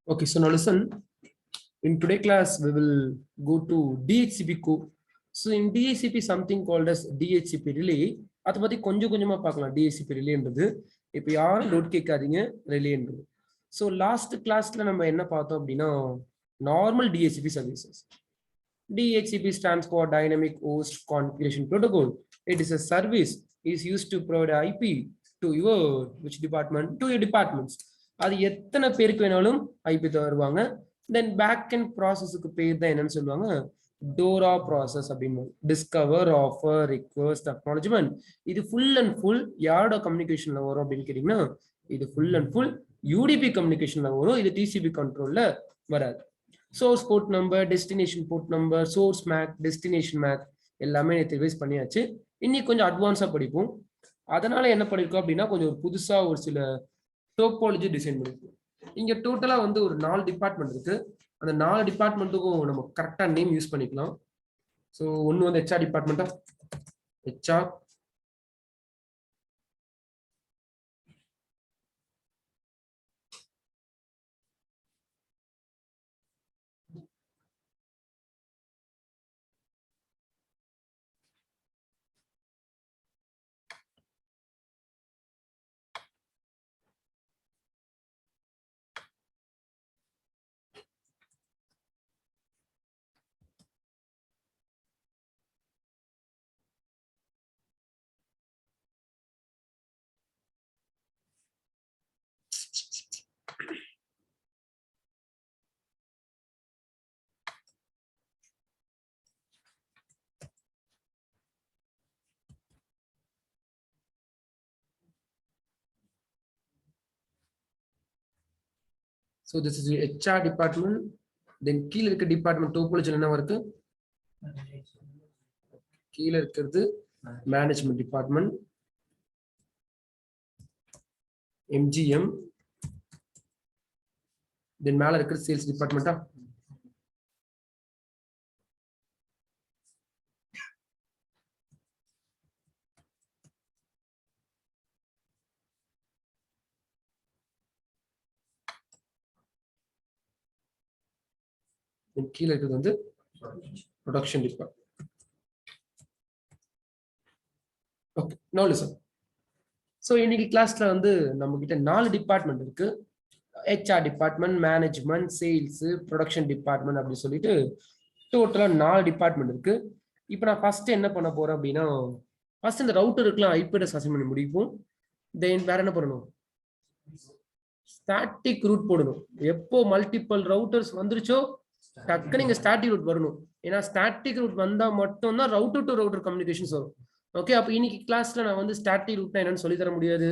Okay, so now listen. In today class, we will go to DHCP core. So in DHCP, something called as DHCP relay. அதை பத்தி கொஞ்சம் கொஞ்சமா பார்க்கலாம். DHCP ரிலேன்றது இப்போ யாரும் doubt கேட்காதீங்க ரிலேன்றது. ஸோ லாஸ்ட் கிளாஸ்ல நம்ம என்ன பார்த்தோம் அப்படின்னா normal DHCP services. DHCP stands for Dynamic Host Configuration Protocol. It is a service is used to provide IP to your which department to your departments. அது எத்தனை பேருக்கு வேணாலும் ஐபி தருவாங்க. தென் பேக் அண்ட் ப்ராசஸுக்கு பேர் தான் என்னன்னு சொல்லுவாங்க, டோரா ப்ராசஸ் அப்படின்னு. Discover, offer, request, acknowledgement. இது ஃபுல் அண்ட் ஃபுல் யாரோட கம்யூனிகேஷன்ல வரும் அப்படின்னு கேட்டீங்கன்னா இது ஃபுல் அண்ட் ஃபுல் யூடிபி கம்யூனிகேஷன்ல வரும். இது டிசிபி கண்ட்ரோல்ல வராது. Source port number, destination port number, source MAC, destination MAC எல்லாமே ரிவைஸ் பண்ணியாச்சு. இன்னைக்கு கொஞ்சம் அட்வான்ஸா படிப்போம். அதனால என்ன பண்ணிருக்கோம் அப்படின்னா கொஞ்சம் ஒரு புதுசா ஒரு சில டோபாலஜி டிசைன் பண்ணிருக்கோம். இங்க டோட்டலா வந்து ஒரு 4 டிபார்ட்மெண்ட் இருக்கு. அந்த 4 டிபார்ட்மெண்ட்டுக்கும் நம்ம கரெக்டா நேம் யூஸ் பண்ணிக்கலாம். ஸோ ஒன்னு வந்து HR டிபார்ட்மெண்டா, HR, so this is the HR department. Then கீழ இருக்க டிபார்ட்மெண்ட் டோபாலஜில என்ன இருக்கு, கீழ இருக்கிறது மேனேஜ்மெண்ட் டிபார்ட்மெண்ட், MGM. தென் மேல இருக்கிற சேல்ஸ் டிபார்ட்மெண்டா, கீழே இருக்கிறது வந்து ப்ரொடக்ஷன் டிபார்ட்மெண்ட். ஓகே, நவ லிசன். ஸோ இன்னைக்கு கிளாஸ்ல வந்து நம்ம கிட்ட 4 டிபார்ட்மெண்ட் இருக்கு. HR department, management, sales, production department அப்படி சொல்லிட்டு டோட்டலா 4 டிபார்ட்மெண்ட் இருக்கு. இப்போ நான் ஃபர்ஸ்ட் என்ன பண்ண போறேன் அப்படின்னா ஃபர்ஸ்ட் இந்த ரவுட்டருக்குலாம் ஐபி அட்ரஸ் அசைன் பண்ணி முடிப்போம். தென் வேற என்ன பண்ணணும், ஸ்டாட்டிக் ரூட் போடணும். எப்போ மல்டிபிள் ரவுட்டர்ஸ் வந்துருச்சோ டக்கு நீங்க ஸ்டாட்டிக் ரூட் வரணும். ஏன்னா ஸ்டாட்டிக் ரூட் வந்தா மட்டும் தான் ரவுட்டர் டு ரவுட்டர் கம்யூனிகேஷன்ஸ் வரும். ஓகே, அப்ப இன்னைக்கு கிளாஸ்ல நான் வந்து ஸ்டாட்டிக் ரூட்னா என்னன்னு சொல்லி தர முடியாது,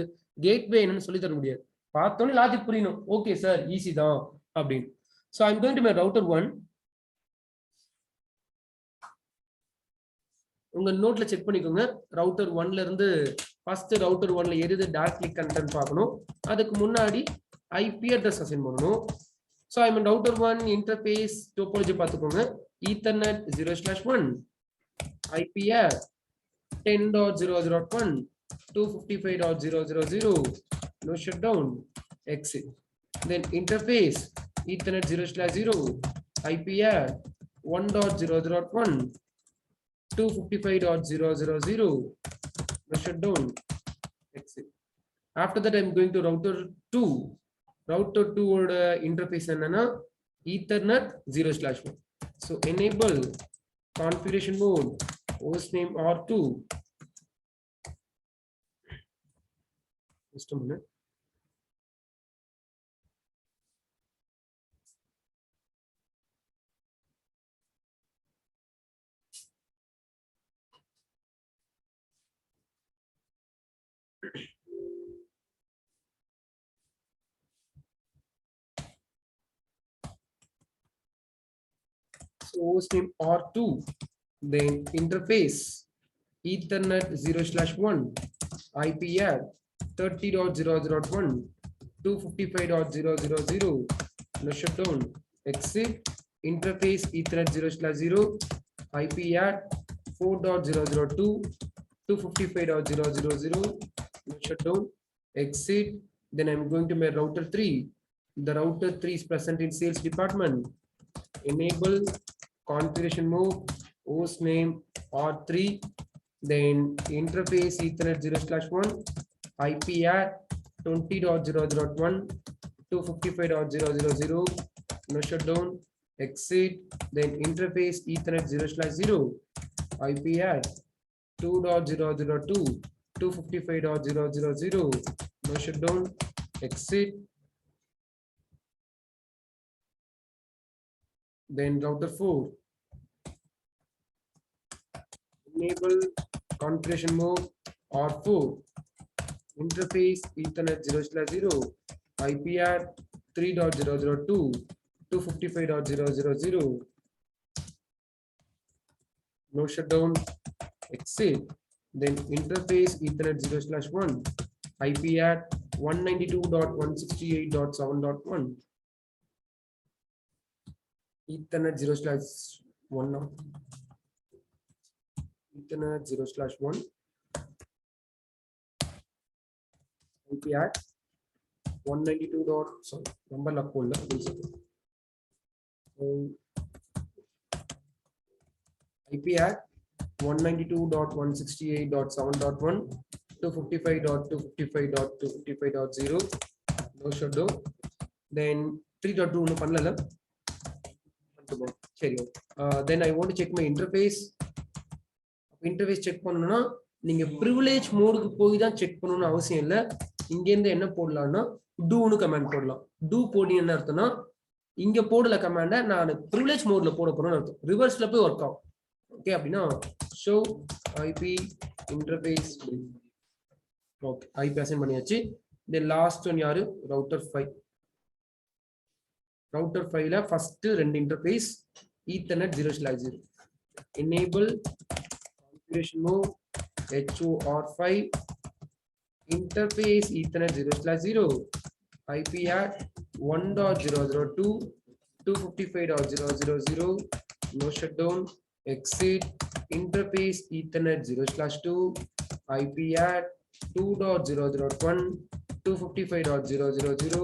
கேட்வே என்னன்னு சொல்லி தர முடியாது. பார்த்தோன்னே லாஜிக் புரியணும், ஓகே சார் ஈஸி தான் அப்படின்னு. So I'm going to my router 1. உங்க நோட்ல செக் பண்ணிக்கோங்க. ரவுட்டர் 1ல இருந்து ஃபர்ஸ்ட் ரவுட்டர் 1ல எது டைரக்ட்லி கண்டென்ட் பார்க்கணும். அதுக்கு முன்னாடி ஐபி அட்ரஸ் அசைன் பண்ணணும். So I'm router 1 interface topology பார்த்துக்கோங்க. ஈத்தர்நெட் 0/1, IP 10.0.1, 255.0.0.0, no shutdown, exit. Then interface Ethernet 0/0, IP 1.0.1, 255.0.0.0, no shutdown, exit. After that, I'm going to router 2. Router 2 oda interface enna Ethernet 0/1. So enable configuration mode hostname R2. Just a minute. So hostname R2, then interface Ethernet 0/1, IP 30.0.1, 255.0.0.0, no shutdown, exit. Interface Ethernet 0/0, IP 4.0.0.2, 255.0.0.0, no shutdown, exit. Then I'm going to my router 3. the router 3 is present in sales department. Enable configuration mode, host name R3, then interface Ethernet 0/1, IP at 20.0.1, 255.0.0.0, no shutdown, exit, then interface Ethernet 0/0, IP at 2.0.0.2, 255.0.0.0, no shutdown, exit, then router 4. Enable configuration mode R4, interface Ethernet 0/0, IP at 3.0.0.2, 255.0.0.0, no shutdown, exit, then interface Ethernet 0/1, IP at 192.168.7.1, Ethernet 0/1, Ethernet 0/1, IP at 192. Sorry, number lock folder. IP at 192.168.7.1, 255.255.255.0, no shutdown. Then 3.2 no panel. Then I want to check my interface. Interface check பண்ணனும்னா நீங்க privilege மோடுக்கு போய் தான் check பண்ணனும்னு அவசியம் இல்ல. இங்க இருந்து என்ன போடலாம்னா do னு கமாண்ட் போடலாம். do போடி என்ன அர்த்தம்னா இங்க போடல கமாண்ட நான் privilege மோட்ல போட போறேன்னு அர்த்தம். ரிவர்ஸ்ல போய் வர்க் ஆகும். ஓகே அப்படினா show IP interface. Okay IP assign பண்ணியாச்சு. then last one யாரு router 5. router 5ல first ரெண்டு interface Ethernet 0/0. enable configuration mode HOR5, interface Ethernet 0/0, IP at 1.0.0.2, 255.0.0.0, no shutdown, exit, interface Ethernet 0/2, IP at 2.0.0.1, 255.0.0.0,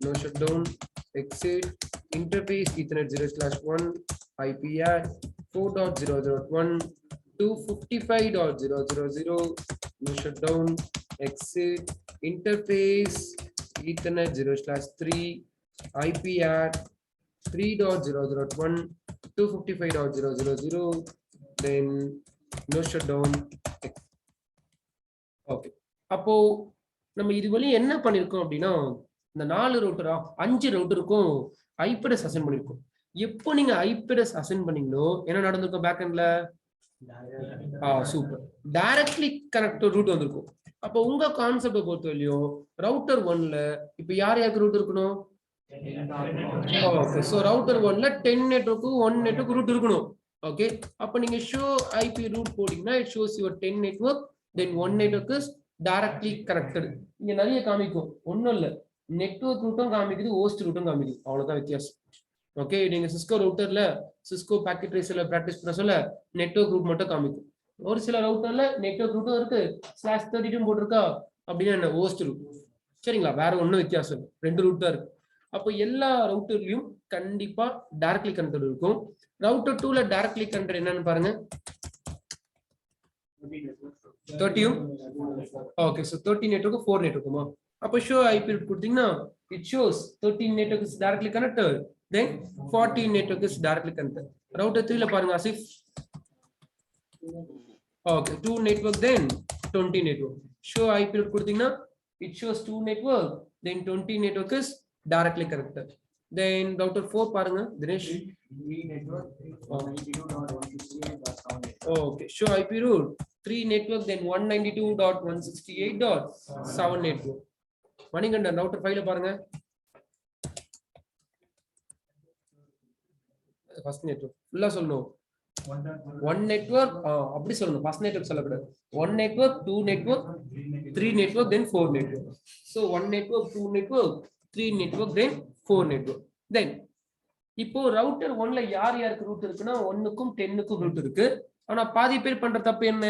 no shutdown, exit, interface Ethernet 0/1, IP at 4.0.0.1, 255.0.0.0, no shutdown, exit, interface Ethernet 0/3, IP at 3.0.0.1, 255.0.0.0, then no shutdown. Okay. அப்போ நம்ம இது வழி என்ன பண்ணிருக்கோம் அப்படின்னா இந்த 4 ரவுட்டரா 5 ரவுட்டருக்கும் IPS assign பண்ணிருக்கோம். எப்போ நீங்க ஐபிஎஸ் அசைன் பண்ணீங்களோ என்ன நடந்திருக்கும் பேக் எண்ட்ல சூப்பர் டைரக்ட்லி கனெக்ட் ரூட் வந்திருக்கும். அப்போ உங்க கான்செப்டை பொறுத்தவரையும் ரவுட்டர் 1ல இப்போ யார் யாருக்கு ரூட் இருக்கணும்? ஓகே சோ ரவுட்டர் 1ல 10 நெட்வொர்க்கு 1 நெட்வொர்க் ரூட் இருக்கணும். ஓகே அப்போ நீங்க ஷோ ஐபி ரூட் போடிங்கன்னா it shows your 10 network then 1 network is directly connected. இங்க நிறைய காமிக்கும், ஒன்றும் இல்லை நெட்வொர்க் ரூட்டும் காமிக்குது ஹோஸ்ட் ரூட்டும் காமிக்குது, அவ்வளவுதான் வித்தியாசம். ஓகே நீங்க சிஸ்கோ ரவுட்டர்ல சிஸ்கோ பாக்கெட் ட்ரேஸ்ல பிராக்டிஸ் பண்ண சொல்ல நெட்வொர்க் ரூட் மட்டும் காமிக்கும். ஒரு சில ரவுட்டர்ல நெட்வொர்க் ரூட்டும் இருக்கு /32 போட்டிருக்கா அப்படின்னா என்ன ஹோஸ்ட் ரூட். சரிங்களா, வேற ஒன்றும் வித்தியாசம் இல்லை, 2 ரூட் தான் இருக்கு. அப்போ எல்லா ரவுட்டர்லயும் கண்டிப்பா டைரக்ட்லி கனெக்டட் இருக்கும். ரவுட்டர் 2ல டைரக்ட்லி கனெக்டட் என்னன்னு பாருங்க 30. Okay so 30 network 4 நெட்வொர்க்குமா? அப்போ ஷோ ஐபி ரூட் கொடுத்தீங்கன்னா it shows 13 network is directly connected then 14 network is directly connected. Router 3 la parunga asif okay 2 network then 20 network. Show IP route koduthinga it shows 2 network then 20 network is directly connected. Then router 4 parunga Dinesh 3 network 192.168.7. okay show IP route 3 network then 192.168.7 network. Manikanda router 5 la parunga first network fulla சொல்லணும். one network அப்படி சொல்லணும், first network சொல்லக்கூடாது. one network 2 network 3 network then 4 network. so one network 2 network 3 network then 4 network. then இப்போ router 1ல யார் யாருக்கு root இருக்குன்னா 1க்கும் 10க்கும் root இருக்கு. ஆனா பாதி பேர் பண்ற தப்பு என்ன,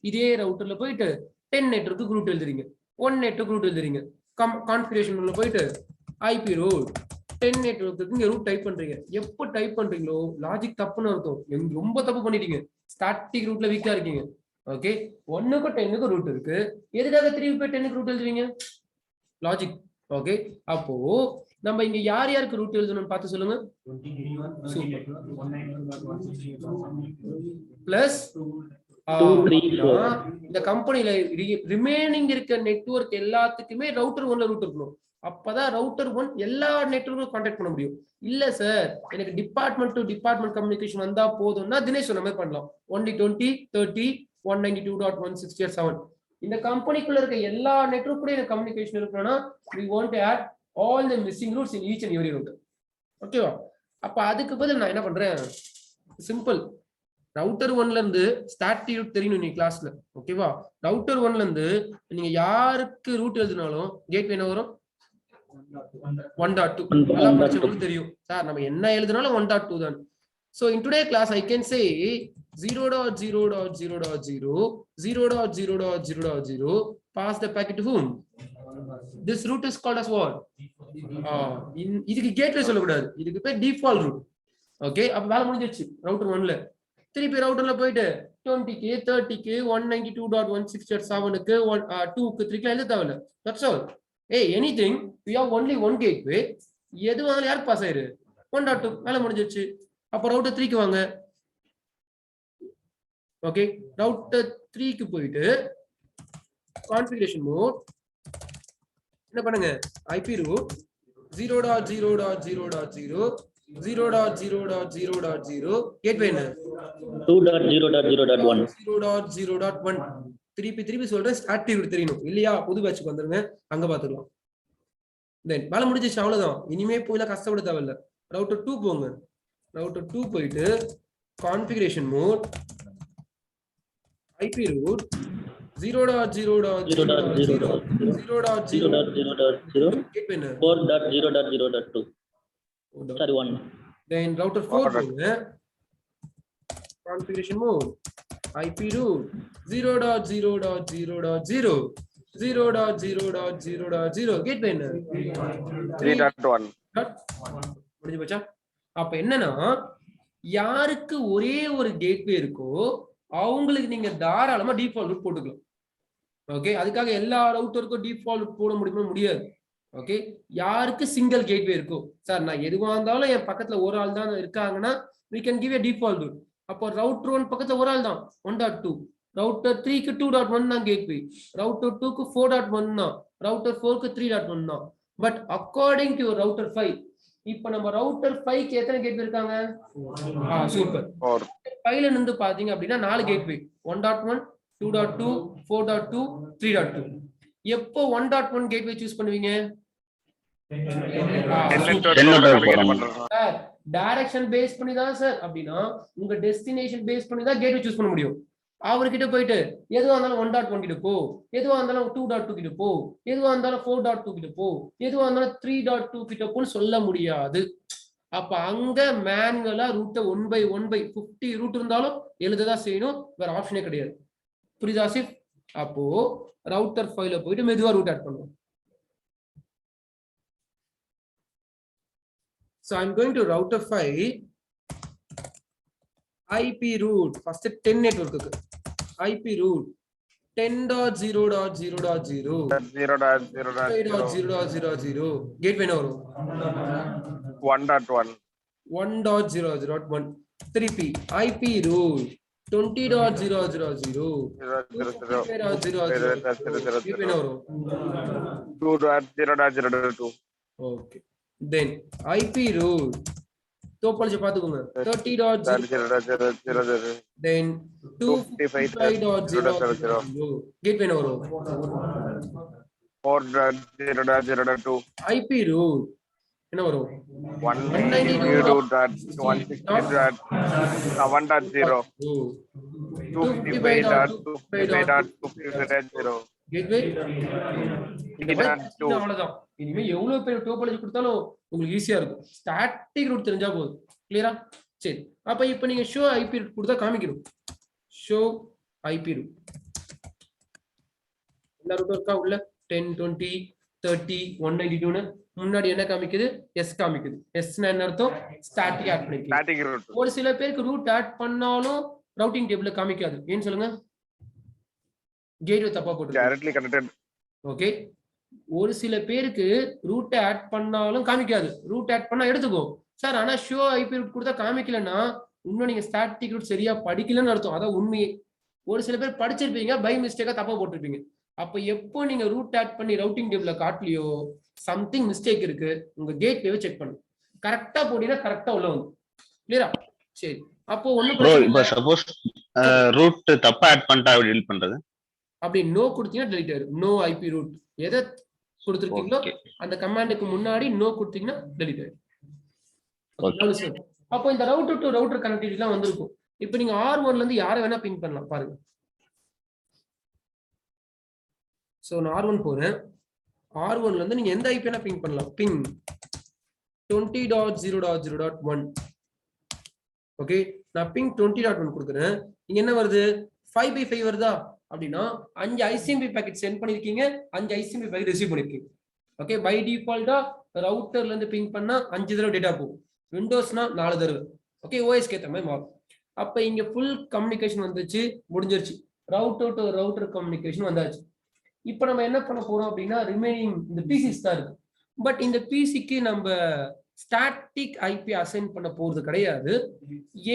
இதே ரவுட்டர்ல போயிட்டு 10 நெட்வொர்க்கு ரூட் எழுதுறீங்க, 1 நெட்வொர்க் ரூட் எழுதுறீங்க. கான்ஃபிகரேஷன் உள்ள போயிட்டு ஐபி ரூட் 10 நெட்வொர்க்கு இங்க ரூட் டைப் பண்றீங்க. எப்போ டைப் பண்றீங்களோ லாஜிக் தப்புன்னு அர்த்தம். ரொம்ப தப்பு பண்ணிட்டீங்க. ஸ்டாட்டிக் ரூட்ல வீக்கா இருக்கீங்க. ஓகே, 1க்கு 10க்கு ரூட் இருக்கு. எதுக்காக 3 போய் 10க்கு ரூட் எழுதுவீங்க? லாஜிக். ஓகே, அப்போ நம்ம இங்க யார் யாருக்கு ரூட் எழுதணும்னு பார்த்து சொல்லுங்க. பிளஸ் இந்த கம்பெனில ரிமைனிங் இருக்க நெட்வொர்க் எல்லாத்துக்குமே ரவுட்டர் 1ல ரூட் இருக்கணும். அப்பதான் ரவுட்டர் 1 எல்லா நெட்வொர்க்கும் கான்டாக்ட் பண்ண முடியும். இல்ல சார் எனக்கு டிபார்ட்மெண்ட் டு டிபார்ட்மெண்ட் கம்யூனிகேஷன் வந்தா போதும்னா தினேஷ் சொன்ன மாதிரி பண்ணலாம். only 20 30 192.168.7 இந்த கம்பெனிக்குள்ள இருக்க எல்லா நெட்வொர்க் கூட எனக்கு கம்யூனிகேஷன் இருக்கணும்னா we want to add all the missing routes in each and every router. ஓகேவா? அப்ப அதுக்கு பதில் நான் என்ன பண்றேன், சிம்பிள். ரவுட்டர் 1ல இருந்து ஸ்டாட்டிக் ரூட் தெரியணும் நீ கிளாஸ்ல. ஓகேவா? ரவுட்டர் 1ல இருந்து நீங்க யாருக்கு ரூட் எழுதினாலும் கேட்வே என்ன வரும்? 1.2. நல்லா படிச்சவங்களுக்கு தெரியும் சார் நம்ம என்ன எழுதினாலும் 1.2 தான். So in today class I can say 0.0.0.0 0.0.0.0 pass the packet to whom? This route is called as what? இதுக்கு கேட்வே சொல்லக்கூடாது, இதுக்கு பேர் டிஃபால்ட் ரூட். ஓகே, அப்ப வேலை முடிஞ்சிருச்சு ரவுட்டர் 1ல. திருப்பி ரவுட்டர்ல போயிட்டு 20க்கு 30க்கு 192.168.7க்கு 2க்கு 3க்கு எழுத தேவையில்ல. That's all. Anything we have only one gateway. எது வந்தாலும் யாருக்கு பாஸ் ஆயிரு? 1.2. வேலை முடிஞ்சிருச்சு. அப்ப ரவுட்டர் 3க்கு வாங்க. ஓகே, ரவுட்டர் 3க்கு போயிட்டு கான்ஃபிகரேஷன் மோட் என்ன பண்ணுங்க, ஐபி ரூட் 0.0.0.0 0.0.0.0 கேட்வே என்ன 2.0.0.1 0.0.1. திருப்பி சொல்றேன், ஸ்டாட்டிக் ரூட் தெரியணும் இல்லையா? புது பேட்சுக்கு வந்துருங்க, அங்க பாத்துக்கலாம். தென் வேலை முடிஞ்சிச்சு, அவ்வளவுதான். இனிமே போய் கஷ்டப்பட தேவையில்ல. ரவுட்டர் 2 போங்க. ரவுட்டர் 2 போயிட்டு configuration mode IP route 0.0.0.0 gateway என்ன 4.0.0.2 sorry 1. Then router 4 போங்க. Configuration mode IP root 0.0.0.0 0.0.0.0 gateway என்ன 3.1 முடிஞ்சு போச்சா? அப்ப என்னன்னா யாருக்கு ஒரே ஒரு கேட்வே இருக்கோ அவங்களுக்கு நீங்க தாராளமா டிஃபால்ட் ரூட் போட்டுக்கலாம். ஓகே, அதுக்காக எல்லா ரவுட்டருக்கும் டிஃபால்ட் ரூட் போட முடியாது. ஓகே, யாருக்கு சிங்கிள் கேட்வே இருக்கும் சார், நான் எதுவா இருந்தாலும் என் பக்கத்துல ஒரு ஆள் தான் இருக்காங்கன்னா we can give a default route. அப்போ ரவுட்டர் 1 பக்கத்துல ஒரு ஆள் தான் 1.2, ரவுட்டர் 3க்கு 2.1 தான் கேட்வே, ரவுட்டர் 2க்கு 4.1 தான், ரவுட்டர் 4க்கு 3.1 தான். பட் அக்கார்டிங் டு ரவுட்டர் 5 இப்போ நம்ம ரவுட்டர் 5க்கு எத்தனை கேட்வே இருக்காங்க? சூப்பர். 5ல இருந்து பாத்தீங்க அப்படின்னா 4 கேட்வே 1.1 2.2 4.2 3.2. எப்போ 1.1 கேட்வே சூஸ் பண்ணுவீங்க? டைரக்ஷன் பேஸ் பண்ணி தான் சார். அப்படின்னா உங்க டெஸ்டினேஷன் பேஸ் பண்ணி தான் கேட்வே சூஸ் பண்ண முடியும். அவர்கிட்ட போயிட்டு எதுவா இருந்தாலும் 1.1 கிட்ட போ, எதுவா இருந்தாலும் 2.2 கிட்ட போ, எதுவா இருந்தாலும் 4.2 கிட்ட போ, எதுவா இருந்தாலும் 3.2 கிட்ட போன்னு சொல்ல முடியாது. அப்ப அங்க மேனுவலா ரூட்டை 1/50 ரூட் இருந்தாலும் எழுததான் செய்யணும், வேற ஆப்ஷனே கிடையாது. புரியுதா சிப்? அப்போ ரவுட்டர் 5ல போயிட்டு மெதுவா ரூட் ஆட் பண்ணுவோம். So I'm going to router 5 IP root first 10 network IP root 10.0.0.0 0.0.0.0 gateway என்ன வரும் 1.1 1.0.0.1 3p IP root 20.0.0.0 gateway என்ன வரும் 2.0.0.2 okay. Then IP root topology பாத்துக்கோங்க 30.0.0.0 then 255.0.0 gateway என்ன வரும் 4.0.0.2 IP root என்ன வரும் 192.168.7.0 255.255.255.0 gateway அவ்வளவுதான். இனிமே எவ்வளவு பேர் டோபாலஜி கொடுத்தாலும் உங்களுக்கு ஈஸியா இருக்கும். ஸ்டாட்டிக் ரூட் தெரிஞ்சா போதும். கிளியரா? சரி, அப்ப இப்ப நீங்க ஷோ ஐபி ரூட் கொடுத்தா காமிக்கணும். ஷோ ஐபி ரூட் எல்லா ரூட்டும் இருக்கா உள்ள 10 20 30 192 முன்னாடி என்ன காமிக்குது எஸ் காமிக்குது எஸ்னா என்ன அர்த்தம் ஸ்டாட்டிக் ஆட் பண்ணிருக்கீங்க Static route. ஒரு சில பேருக்கு ரூட் ஆட் பண்ணாலும் ரவுட்டிங் டேபிள்ல காமிக்காது ஏன்னு சொல்லுங்க கேட்வே தப்பா போட்டுருக்கு Directly connected. ஓகே ஒரு சில பேருக்கு ரூட் ஆட் பண்ணாலும் காமிக்காது ரூட் ஆட் பண்ணா எடுத்துக்கோ சார் ஆனா ஷோ ஐபி ரூட் கொடுத்தா காமிக்கலன்னா இன்னும் நீங்க ஸ்டாட்டிக் ரூட் சரியா படிக்கலன்னு அர்த்தம் அதான் உண்மையே ஒரு சில பேர் படிச்சிருப்பீங்க பை மிஸ்டேக்கா தப்பா போட்டிருப்பீங்க அப்ப எப்போ நீங்க ரூட் ஆட் பண்ணி ரவுட்டிங் டேபிள்ல காட்டலையோ சம்திங் மிஸ்டேக் இருக்கு உங்க கேட்வேவை செக் பண்ணுங்க கரெக்டா போட்டீங்கன்னா கரெக்டா உள்ள வந்து கிளியரா சரி அப்போ ப்ரோ ஒண்ணு இப்போ சப்போஸ் ரூட் தப்பா ஆட் பண்ணிட்டா எப்படி டீல் பண்றது அப்படி நோ கொடுத்தீங்கன்னா டெலிட் ஆயிடும் நோ ஐபி ரூட் எதை கொடுத்துருக்கீங்களோ ஓகே அந்த கமாண்டுக்கு முன்னாடி நோ கொடுத்தீங்கன்னா டெலிட் ஆயிடும் ஓகே அப்போ இந்த ரவுட்டர் டு ரவுட்டர் கனெக்டிவிட்டி எல்லாம் வந்திருக்கும் இப்போ நீங்க R1ல இருந்து யாரை வேணா பிங் பண்ணலாம் பாருங்க சோ நான் R1 போறேன் R1ல இருந்து நீங்க எந்த ஐபி வேணா பிங் பண்ணலாம் பிங் 20.0.0.1 ஓகே நான் பிங் 20.1 கொடுக்குறேன் இங்க என்ன வருது 5/5 வருதா அப்படின்னா 5 ICMP பாக்கெட் சென்ட் பண்ணிருக்கீங்க 5 ICMP பாக்கெட் ரிசீவ் பண்ணிருக்கீங்க ஓகே பை டிஃபால்ட்டா ரவுட்டர்ல இருந்து பிங் பண்ணா 5 தடவை டேட்டா போகும் விண்டோஸ்னா 4 தடவை ஓகே ஓஎஸ்க்கு ஏத்த மாதிரி மாறும் அப்ப இங்க ஃபுல் கம்யூனிகேஷன் வந்துச்சு முடிஞ்சிருச்சு ரவுட்டர் டு ரவுட்டர் கம்யூனிகேஷன் வந்தாச்சு இப்போ நம்ம என்ன பண்ண போறோம் அப்படின்னா ரிமைனிங் இந்த பிசிஸ் தான் இருக்கு பட் இந்த பிசிக்கு நம்ம ஸ்டாட்டிக் ஐபி அசைன் பண்ண போறது கிடையாது